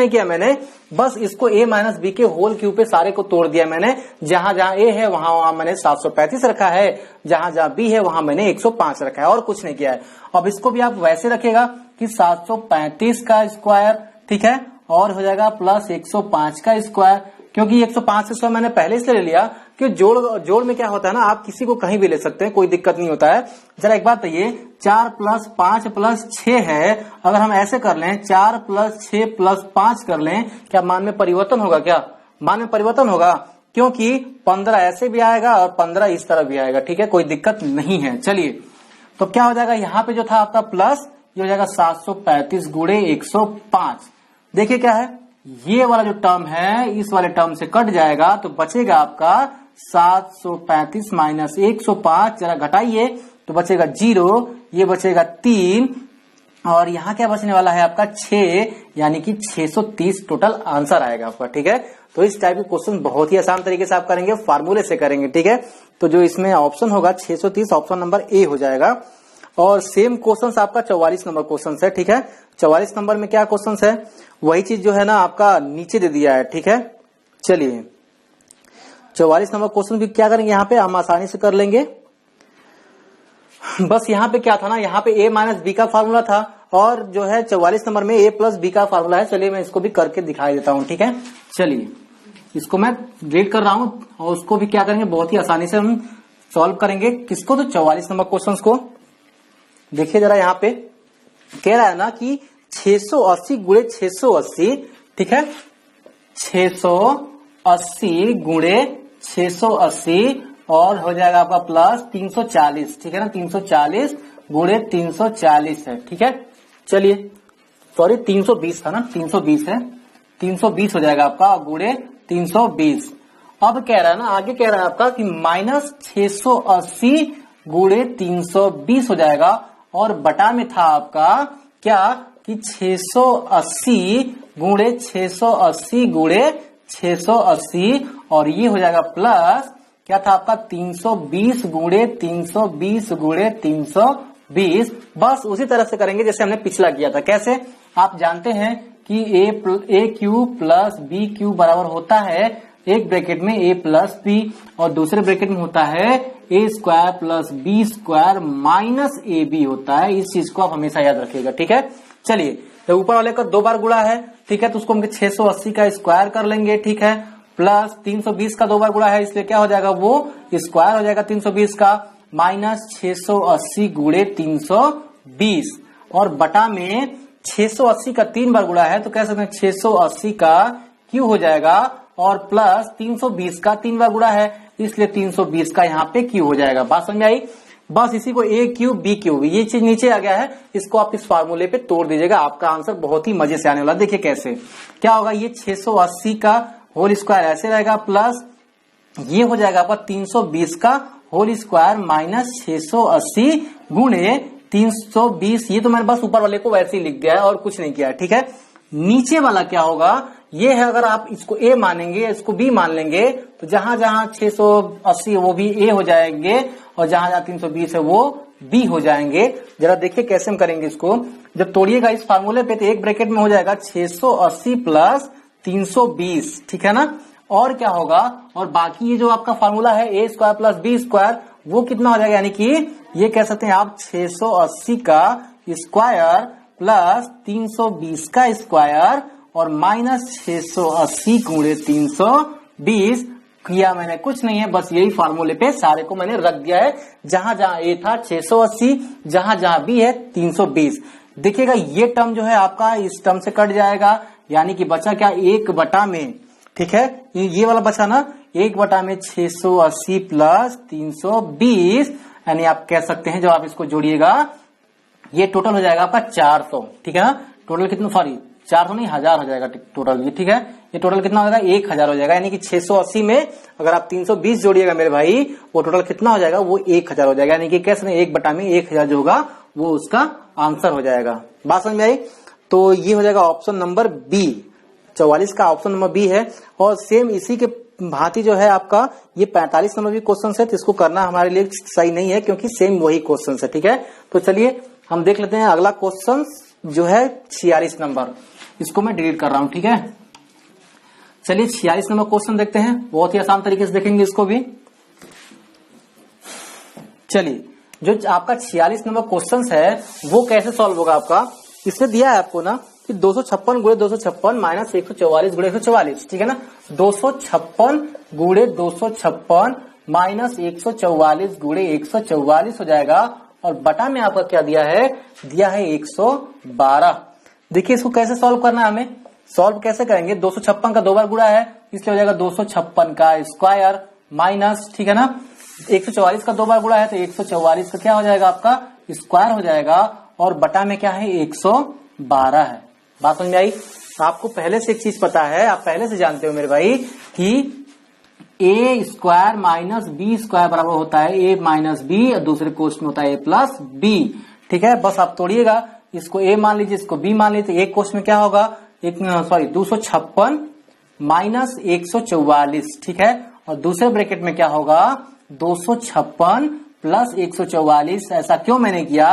किया मैंने बस इसको a माइनस बी के होल क्यूब पे सारे को तोड़ दिया मैंने, जहां जहां a है वहां मैंने 735 रखा है, जहां जहां b है वहां मैंने 105 रखा है और कुछ नहीं किया है। अब इसको भी आप वैसे रखेगा कि 735 का स्क्वायर, ठीक है, और हो जाएगा प्लस 105 का स्क्वायर, क्योंकि 105 का स्क्वायर मैंने पहले इसलिए ले लिया कि जोड़ में क्या होता है ना, आप किसी को कहीं भी ले सकते हैं, कोई दिक्कत नहीं होता है। जरा एक बात बताइए, 4 + 5 + 6 है, अगर हम ऐसे कर लें 4 + 6 + 5 कर लें, क्या मान में परिवर्तन होगा, क्या मान में परिवर्तन होगा, क्योंकि 15 ऐसे भी आएगा और 15 इस तरह भी आएगा, ठीक है, कोई दिक्कत नहीं है। चलिए, तो क्या हो जाएगा, यहाँ पे जो था आपका प्लस, ये हो जाएगा 735 गुणे 105। देखिए क्या है, ये वाला जो टर्म है इस वाले टर्म से कट जाएगा, तो बचेगा आपका 735 माइनस 105, जरा घटाइए तो बचेगा 0, ये बचेगा 3, और यहाँ क्या बचने वाला है आपका 6, यानी कि 630 टोटल आंसर आएगा आपका, ठीक है। तो इस टाइप के क्वेश्चन बहुत ही आसान तरीके से आप करेंगे, फार्मूले से करेंगे, ठीक है। तो जो इसमें ऑप्शन होगा 630, ऑप्शन नंबर ए हो जाएगा। और सेम क्वेश्चन आपका 44 नंबर क्वेश्चन है, ठीक है। 44 नंबर में क्या क्वेश्चन है, वही चीज जो है ना आपका नीचे दे दिया है, ठीक है। चलिए, 44 नंबर क्वेश्चन भी क्या करेंगे, यहाँ पे हम आसानी से कर लेंगे। बस यहाँ पे क्या था ना, यहाँ पे a माइनस बी का फार्मूला था, और जो है 44 नंबर में a प्लस बी का फार्मूला है। चलिए मैं इसको भी करके दिखाई देता हूँ, ठीक है। चलिए, इसको मैं रीड कर रहा हूँ और उसको भी क्या करेंगे, बहुत ही आसानी से हम सॉल्व करेंगे। किसको, तो 44 नंबर क्वेश्चन को देखिए जरा, यहाँ पे कह रहा है ना कि 680 गुणे 680, ठीक है, 680 गुणे 680 और हो जाएगा आपका प्लस 340, ठीक है ना, 340 गुणे 340 है, ठीक है। चलिए, सॉरी 320 था ना, 320 है, 320 हो जाएगा आपका गुणे 320। अब कह रहा है ना, आगे कह रहा है आपका कि माइनस 680 गुणे 320 हो जाएगा, और बटा में था आपका क्या कि 680 गुणे 680 गुणे 680, और ये हो जाएगा प्लस क्या था आपका 320 गुणे 320 गुणे 320। बस उसी तरह से करेंगे जैसे हमने पिछला किया था। कैसे, आप जानते हैं कि ए क्यू प्लस बी क्यू बराबर होता है एक ब्रैकेट में a प्लस बी, और दूसरे ब्रैकेट में होता है A square plus B square minus A B होता है। इस चीज को आप हमेशा याद रखिएगा, ठीक है। चलिए, तो ऊपर वाले का 2 बार गुणा है, ठीक है, तो उसको हम 680 का स्क्वायर कर लेंगे, ठीक है, प्लस 320 का 2 बार गुणा है, इसलिए क्या हो जाएगा, वो स्क्वायर हो जाएगा 320 का, माइनस 680 गुणे 320, और बटा में 680 का 3 बार गुणा है, तो कह सकते हैं 680 का क्यू हो जाएगा, और प्लस 320 का 3 बार गुणा है, इसलिए 320 का यहाँ पे क्यू हो जाएगा। बात समझ में आई। बस इसी को ए क्यू बी क्यू, ये चीज नीचे आ गया है, इसको आप इस फार्मूले पे तोड़ दीजिएगा, आपका आंसर बहुत ही मजे से आने वाला। देखिए कैसे, क्या होगा, ये 680 का होल स्क्वायर ऐसे रहेगा, प्लस ये हो जाएगा आपका 320 का होल स्क्वायर माइनस 680 गुणे 320। ये तो मैंने बस ऊपर वाले को वैसे ही लिख दिया है और कुछ नहीं किया है, ठीक है। नीचे वाला क्या होगा, ये है, अगर आप इसको a मानेंगे, इसको b मान लेंगे, तो जहां जहां 680 है वो भी a हो जाएंगे, और जहां जहां 320 है वो b हो जाएंगे। जरा देखिए कैसे हम करेंगे इसको। जब तोड़िएगा इस फार्मूले पे, तो एक ब्रैकेट में हो जाएगा 680 प्लस 320, ठीक है ना, और क्या होगा, और बाकी ये जो आपका फार्मूला है a square plus B square, वो कितना हो जाएगा, यानी कि ये कह सकते हैं आप 680 का स्क्वायर प्लस 320 का स्क्वायर और माइनस 680 गुणे 320। किया मैंने कुछ नहीं है, बस यही फार्मूले पे सारे को मैंने रख दिया है। जहां जहां ए था 680, जहां जहां बी है 320। देखिएगा ये टर्म जो है आपका इस टर्म से कट जाएगा, यानी कि बचा क्या, 1 बटा में, ठीक है, ये वाला बचा ना, 1 बटा में 680 प्लस 320, यानी आप कह सकते हैं जब आप इसको जोड़िएगा ये टोटल हो जाएगा आपका 400, ठीक है ना। टोटल कितना, सॉरी 400 नहीं, 1000 हो जाएगा टोटल, ये ठीक है। ये टोटल कितना हो जाएगा, 1000 हो जाएगा, यानी कि 680 में अगर आप 320 जोड़िएगा मेरे भाई, वो टोटल कितना हो जाएगा, वो 1000 हो जाएगा, यानी कि कैसे 1 बटा में 1000 जो होगा वो उसका आंसर हो जाएगा। बात समझ में आई। तो ये हो जाएगा ऑप्शन नंबर बी, 44 का ऑप्शन नंबर बी है। और सेम इसी के भांति जो है आपका ये 45 नंबर भी क्वेश्चन है, तो इसको करना हमारे लिए सही नहीं है, क्योंकि सेम वही क्वेश्चन है, ठीक है। तो चलिए हम देख लेते हैं अगला क्वेश्चन जो है 46 नंबर, इसको मैं डिलीट कर रहा हूं, ठीक है। चलिए 46 नंबर क्वेश्चन देखते हैं, बहुत ही आसान तरीके से देखेंगे इसको भी। चलिए, जो आपका 46 नंबर क्वेश्चन है वो कैसे सॉल्व होगा आपका, इसमें दिया है आपको ना कि 256 गुणे 256 माइनस 144 गुणे 144, ठीक है ना। 256 गुणे 256 माइनस 144 गुणे 144 हो जाएगा, और बटा में आपका क्या दिया है 112। देखिए इसको कैसे सॉल्व करना है, हमें सॉल्व कैसे करेंगे, 256 का 2 बार गुणा है, इसलिए हो जाएगा 256 का स्क्वायर माइनस, ठीक है ना, 144 का 2 बार गुणा है तो 144 का क्या हो जाएगा आपका स्क्वायर हो जाएगा, और बटा में क्या है 112 है। बात समझ में आई? आपको पहले से एक चीज पता है, आप पहले से जानते हो मेरे भाई कि A square minus B square बराबर होता है ए माइनस बी, और दूसरे क्वेश्चन में होता है ए प्लस बी, ठीक है। बस आप तोड़िएगा, इसको ए मान लीजिए, इसको बी मान लीजिए। एक क्वेश्चन में क्या होगा, 256 माइनस 144, ठीक है, और दूसरे ब्रैकेट में क्या होगा 256 प्लस 144। ऐसा क्यों मैंने किया,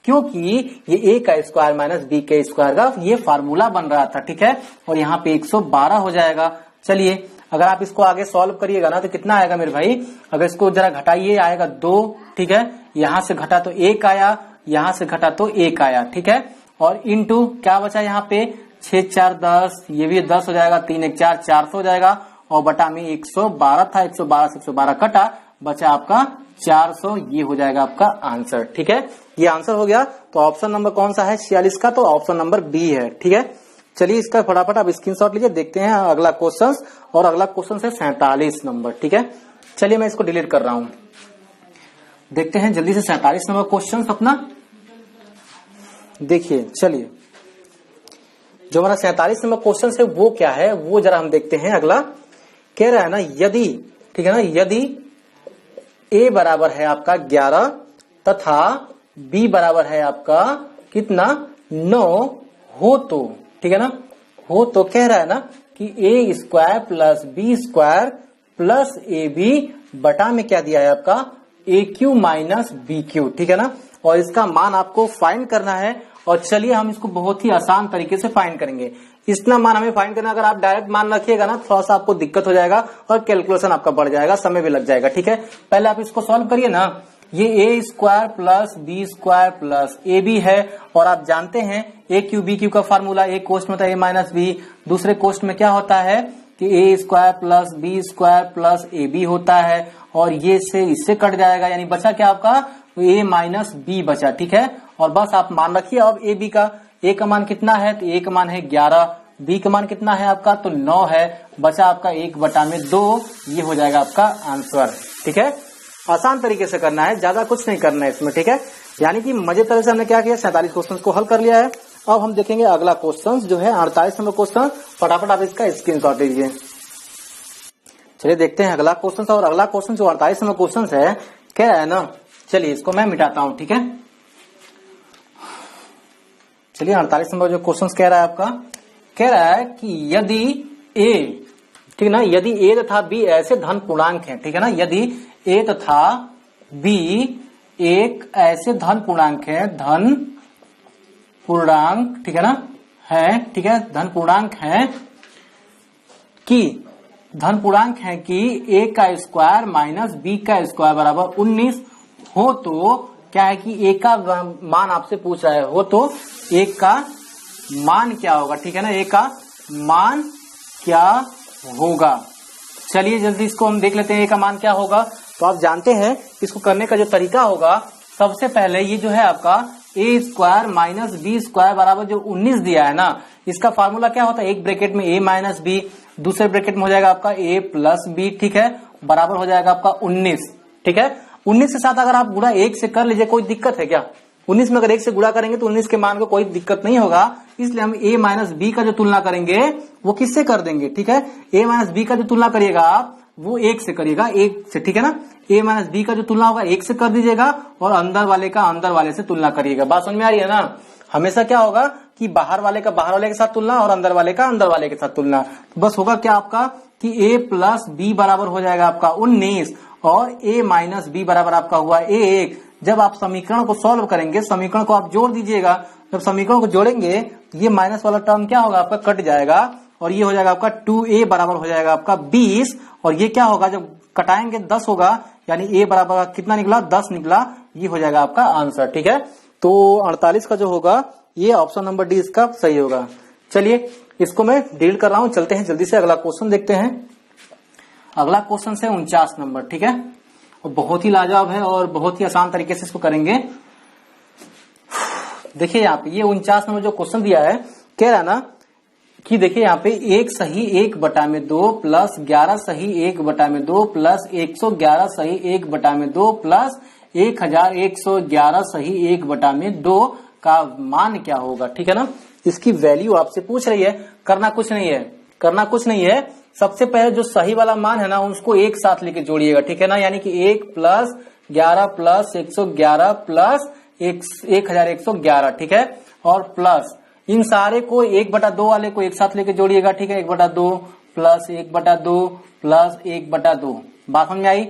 क्योंकि ये ए का स्क्वायर माइनस बी के स्क्वायर का ये फार्मूला बन रहा था, ठीक है, और यहाँ पे 112 हो जाएगा। चलिए अगर आप इसको आगे सॉल्व करिएगा ना तो कितना आएगा मेरे भाई, अगर इसको जरा घटाइए आएगा 2, ठीक है, यहां से घटा तो 1 आया, यहां से घटा तो 1 आया, ठीक है, और इनटू क्या बचा यहाँ पे 6 4 10, ये भी 10 हो जाएगा, 3 1 4 400 हो जाएगा, और बटा में 112 था, 112 से 112 कटा, बचा आपका 400, ये हो जाएगा आपका आंसर, ठीक है। ये आंसर हो गया। तो ऑप्शन नंबर कौन सा है 46 का, तो ऑप्शन नंबर बी है, ठीक है। चलिए इसका फटाफट आप स्क्रीनशॉट लीजिए, देखते हैं अगला क्वेश्चन, और अगला क्वेश्चन है 47 नंबर, ठीक है। चलिए मैं इसको डिलीट कर रहा हूं, देखते हैं जल्दी से 47 नंबर क्वेश्चन अपना देखिए। चलिए जो हमारा 47 नंबर क्वेश्चन है वो क्या है वो जरा हम देखते हैं। अगला कह रहा है ना, यदि, ठीक है ना, यदि a बराबर है आपका 11 तथा b बराबर है आपका कितना 9 हो तो, ठीक है ना, हो तो कह रहा है ना कि a square plus B square plus A B बटा में क्या दिया है आपका A cube minus B cube, ठीक है ना, और इसका मान आपको फाइंड करना है। और चलिए हम इसको बहुत ही आसान तरीके से फाइंड करेंगे। इतना मान हमें फाइंड करना, अगर आप डायरेक्ट मान रखिएगा ना थोड़ा सा आपको दिक्कत हो जाएगा और कैलकुलेशन आपका बढ़ जाएगा, समय भी लग जाएगा, ठीक है। पहले आप इसको सॉल्व करिए ना, ये A square plus B square plus A B है, और आप जानते हैं ए क्यू बी क्यू का फार्मूला, एक क्वेश्चन में होता है ए माइनस बी, दूसरे क्वेश्चन में क्या होता है कि A square plus B square plus A B होता है, और ये से इससे कट जाएगा, यानी बचा क्या आपका ए माइनस बी बचा, ठीक है। और बस आप मान रखिए अब ए बी का, ए का मान कितना है तो ए का मान है 11, बी का मान कितना है आपका तो 9 है, बचा आपका 1/2, ये हो जाएगा आपका आंसर, ठीक है। आसान तरीके से करना है, ज्यादा कुछ नहीं करना है इसमें, ठीक है। यानी कि मजे तरह से हमने क्या किया 47 क्वेश्चन को हल कर लिया है। अब हम देखेंगे अगला क्वेश्चन जो है 48 नंबर क्वेश्चन, फटाफट आप इसका स्क्रीनशॉट लीजिए। चलिए देखते हैं अगला क्वेश्चन, और अगला क्वेश्चन जो 48 नंबर क्वेश्चन है कह रहा है ना, चलिए इसको मैं मिटाता हूं, ठीक है। चलिए 48 नंबर जो क्वेश्चन कह रहा है आपका, कह रहा है कि यदि ए, ठीक ना, यदि ए तथा बी ऐसे धन पूर्णांक है, ठीक है ना, यदि ए तथा बी एक ऐसे धन पूर्णांक है, धन पूर्णांक, ठीक है ना, है, ठीक है, धन पूर्णांक है कि धन पूर्णांक है कि ए का स्क्वायर माइनस बी का स्क्वायर बराबर 19 हो, तो क्या है कि ए का मान आपसे पूछ रहा है, हो तो ए का मान क्या होगा, ठीक है ना, ए का मान क्या होगा। चलिए जल्दी इसको हम देख लेते हैं ए का मान क्या होगा। तो आप जानते हैं इसको करने का जो तरीका होगा, सबसे पहले ये जो है आपका ए स्क्वायर माइनस बी स्क्वायर बराबर जो 19 दिया है ना, इसका फार्मूला क्या होता है, एक ब्रैकेट में ए माइनस बी, दूसरे ब्रैकेट में हो जाएगा आपका ए प्लस बी, ठीक है, बराबर हो जाएगा आपका 19, ठीक है। 19 के साथ अगर आप गुणा 1 से कर लीजिए, कोई दिक्कत है क्या, 19 में अगर 1 से गुणा करेंगे तो 19 के मान को कोई दिक्कत नहीं होगा, इसलिए हम a माइनस बी का जो तुलना करेंगे वो किससे कर देंगे, ठीक है। a माइनस बी का जो तुलना करिएगा आप वो 1 से करिएगा, 1 से, ठीक है ना, a माइनस बी का जो तुलना होगा 1 से कर दीजिएगा, और अंदर वाले का अंदर वाले से तुलना करिएगा। बात समझ में आ रही है ना, हमेशा क्या होगा कि बाहर वाले का बाहर वाले के साथ तुलना और अंदर वाले का अंदर वाले के साथ तुलना। तो बस होगा क्या आपका कि a प्लस बी बराबर हो जाएगा आपका 19, और a माइनस बी बराबर आपका हुआ 1। जब आप समीकरण को सॉल्व करेंगे, समीकरण को आप जोड़ दीजिएगा, जब समीकरण को जोड़ेंगे ये माइनस वाला टर्म क्या होगा आपका कट जाएगा, और ये हो जाएगा आपका 2a बराबर हो जाएगा आपका 20, और ये क्या होगा जब कटाएंगे 10 होगा, यानी a बराबर कितना निकला 10 निकला, ये हो जाएगा आपका आंसर, ठीक है। तो 48 का जो होगा ये ऑप्शन नंबर डी इसका सही होगा। चलिए इसको मैं डिलीट कर रहा हूं, चलते हैं जल्दी से अगला क्वेश्चन देखते हैं। अगला क्वेश्चन है 49 नंबर, ठीक है, और बहुत ही लाजवाब है और बहुत ही आसान तरीके से इसको करेंगे। देखिए यहाँ पे ये 49 नंबर जो क्वेश्चन दिया है, कह रहा है ना कि देखिए यहाँ पे 1 सही 1/2 प्लस 11 सही 1/2 प्लस 111 सही 1/2 प्लस 1111 सही 1/2 का मान क्या होगा, ठीक है ना। इसकी वैल्यू आपसे पूछ रही है। करना कुछ नहीं है, सबसे पहले जो सही वाला मान है ना उसको एक साथ लेके जोड़िएगा, ठीक है ना। यानी कि 1 प्लस 11 प्लस 111 प्लस 1111, ठीक है। और प्लस इन सारे को 1/2 वाले को एक साथ लेके जोड़िएगा, ठीक है। 1/2 प्लस 1/2 प्लस 1/2, बात समझ में आई।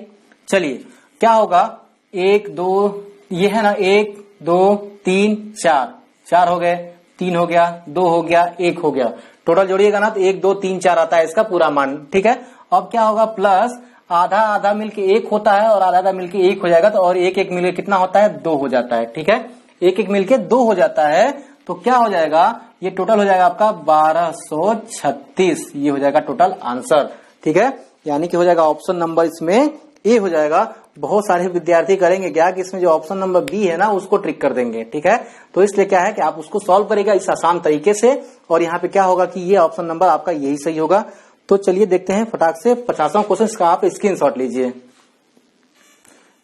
चलिए क्या होगा, 1 2 ये है ना, 1 2 3 4 हो गए, 3 हो गया, 2 हो गया, 1 हो गया। टोटल जोड़िएगा ना तो 1 2 3 4 आता है इसका पूरा मान, ठीक है। अब क्या होगा, प्लस आधा आधा मिलके 1 होता है और आधा आधा मिलके 1 हो जाएगा, तो और 1 1 मिलके कितना होता है, 2 हो जाता है, ठीक है। 1 1 मिलके 2 हो जाता है, तो क्या हो जाएगा, ये टोटल हो जाएगा आपका 1236। ये हो जाएगा टोटल आंसर, ठीक है। यानी कि हो जाएगा ऑप्शन नंबर इसमें ए हो जाएगा। बहुत सारे विद्यार्थी करेंगे क्या कि इसमें जो ऑप्शन नंबर बी है ना उसको ट्रिक कर देंगे, ठीक है। तो इसलिए क्या है कि आप उसको सॉल्व करेगा इस आसान तरीके से, और यहाँ पे क्या होगा कि ये ऑप्शन नंबर आपका यही सही होगा। तो चलिए देखते हैं फटाक से 50वां क्वेश्चन का आप स्क्रीनशॉट लीजिए।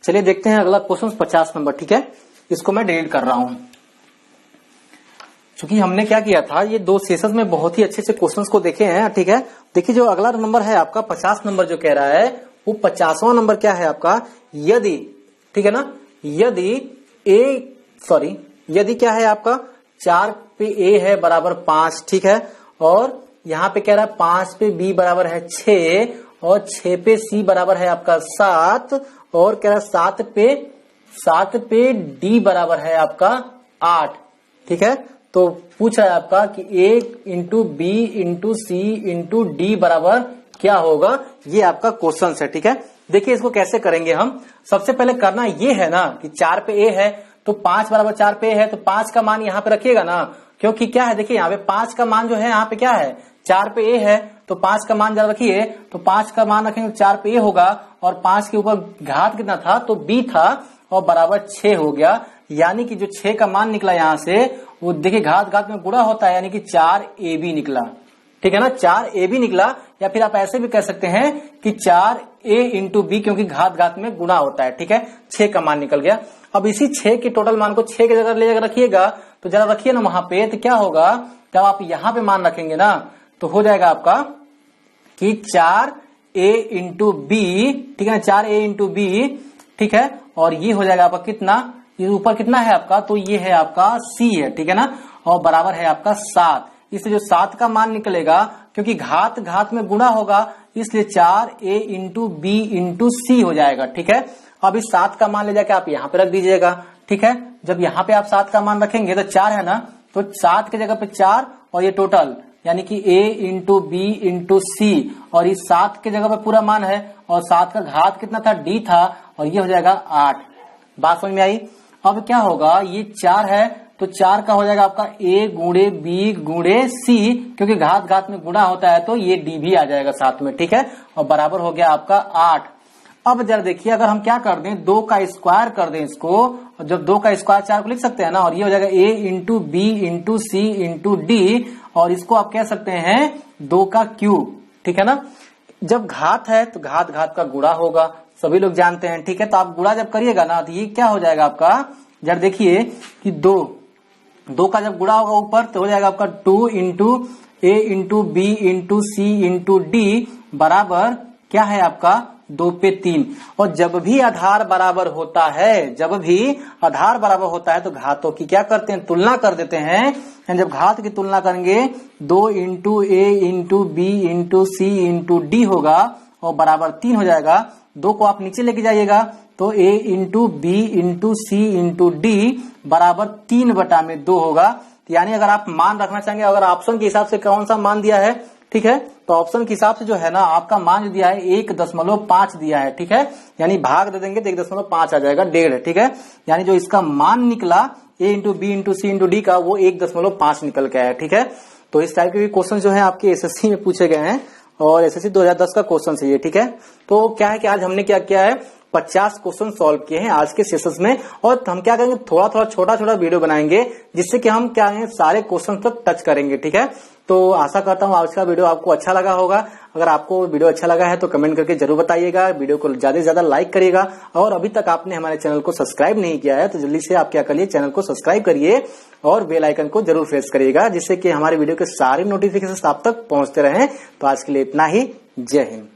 चलिए देखते हैं अगला क्वेश्चन 50 नंबर, ठीक है। इसको मैं डिलीट कर रहा हूं, क्योंकि हमने क्या किया था, ये 2 सेशंस में बहुत ही अच्छे से क्वेश्चंस को देखे हैं, ठीक है। देखिए जो अगला नंबर है आपका 50 नंबर जो कह रहा है, वो 50वां नंबर क्या है आपका, यदि, ठीक है ना, यदि क्या है आपका 4 पे a है बराबर 5, ठीक है। और यहाँ पे कह रहा है 5 पे b बराबर है 6 और 6 पे c बराबर है आपका 7 और कह रहा है 7 पे d बराबर है आपका 8, ठीक है। तो पूछ रहा है आपका कि a into B into C into D बराबर क्या होगा, ये आपका क्वेश्चन है, ठीक है। देखिए इसको कैसे करेंगे हम। सबसे पहले करना ये है ना कि 4 पे a है तो 5 बराबर 4 पे है, तो 5 का मान यहाँ पे रखिएगा ना, क्योंकि क्या है, देखिए यहाँ पे 5 का मान जो है यहाँ पे क्या है, 4 पे a है, तो 5 का मान जरा रखिए, तो 5 का मान रखेंगे 4 पे a होगा, और 5 के ऊपर घात कितना था, तो b था, और बराबर 6 हो गया। यानी कि जो 6 का मान निकला यहाँ से, वो देखिए घात घात में गुणा होता है, यानी कि 4ab निकला, ठीक है ना। 4ab निकला, या फिर आप ऐसे भी कह सकते हैं कि 4a इंटू बी, क्योंकि घात घात में गुणा होता है, ठीक है। 6 का मान निकल गया। अब इसी 6 के टोटल मान को 6 की जगह ले जाकर रखिएगा, तो जरा रखिए ना वहां पे, तो क्या होगा, जब आप यहाँ पे मान रखेंगे ना तो हो जाएगा आपका कि 4a इंटू बी, ठीक है ना, 4a इंटू बी, ठीक है। और ये हो जाएगा आपका कितना, ये ऊपर कितना है आपका, तो ये है आपका c है, ठीक है ना, और बराबर है आपका 7। इसलिए जो 7 का मान निकलेगा, क्योंकि घात घात में गुणा होगा, इसलिए 4a इंटू बी इंटू सी हो जाएगा, ठीक है। अब इस 7 का मान ले जाके आप यहाँ पे रख दीजिएगा, ठीक है। जब यहाँ पे आप 7 का मान रखेंगे तो 4 है ना, तो 7 की जगह पे 4 और ये टोटल, यानी कि a इंटू बी इंटू सी, और इस 7 के जगह पे पूरा मान है, और 7 का घात कितना था, d था, और ये हो जाएगा 8। बात समझ में आई। अब क्या होगा, ये 4 है तो 4 का हो जाएगा आपका a गुणे b गुणे c, क्योंकि घात घात में गुणा होता है, तो ये d भी आ जाएगा साथ में, ठीक है। और बराबर हो गया आपका 8। अब जरा देखिए, अगर हम क्या कर दें, 2 का स्क्वायर कर दें इसको, और जब 2 का स्क्वायर 4 को लिख सकते हैं ना, और ये हो जाएगा a into B into C into D, और इसको आप कह सकते हैं 2 का क्यूब, ठीक है ना। जब घात है तो घात घात का गुणा होगा, सभी लोग जानते हैं, ठीक है। तो आप गुणा जब करिएगा ना, तो ये क्या हो जाएगा आपका, जब देखिए कि 2 का जब गुणा होगा ऊपर, तो हो जाएगा आपका 2 into a into B into C into D बराबर क्या है आपका 2 पे 3। और जब भी आधार बराबर होता है, तो घातों की क्या करते हैं, तुलना कर देते हैं। जब घात की तुलना करेंगे, 2 into a into B into C into D होगा, और बराबर 3 हो जाएगा। 2 को आप नीचे लेके जाइएगा, तो a into B into C into D बराबर 3/2 होगा। यानी अगर आप मान रखना चाहेंगे, अगर ऑप्शन के हिसाब से कौन सा मान दिया है, ठीक है, तो ऑप्शन के हिसाब से जो है ना आपका मान जो दिया है 1.5 दिया है, ठीक है। यानी भाग दे देंगे तो 1.5 आ जाएगा, 1.5, ठीक है। यानी जो इसका मान निकला a into B into C into D का, वो 1.5 निकल के आया, ठीक है। तो इस टाइप के भी क्वेश्चन जो है आपके एसएससी में पूछे गए हैं, और एसएससी 2010 का क्वेश्चन है ये, ठीक है। तो क्या है कि आज हमने क्या किया है, 50 क्वेश्चन सॉल्व किए हैं आज के सेशंस में, और हम क्या करेंगे, थोड़ा थोड़ा छोटा छोटा वीडियो बनाएंगे, जिससे कि हम क्या है सारे क्वेश्चन तक टच करेंगे, ठीक है। तो आशा करता हूँ आज का वीडियो आपको अच्छा लगा होगा। अगर आपको वीडियो अच्छा लगा है तो कमेंट करके जरूर बताइएगा, वीडियो को ज्यादा से ज्यादा लाइक करिएगा, और अभी तक आपने हमारे चैनल को सब्सक्राइब नहीं किया है तो जल्दी से आप क्या करिए, चैनल को सब्सक्राइब करिए और बेल आइकन को जरूर प्रेस करिएगा, जिससे कि हमारे वीडियो के सारे नोटिफिकेशन आप तक पहुंचते रहें। तो आज के लिए इतना ही। जय हिंद।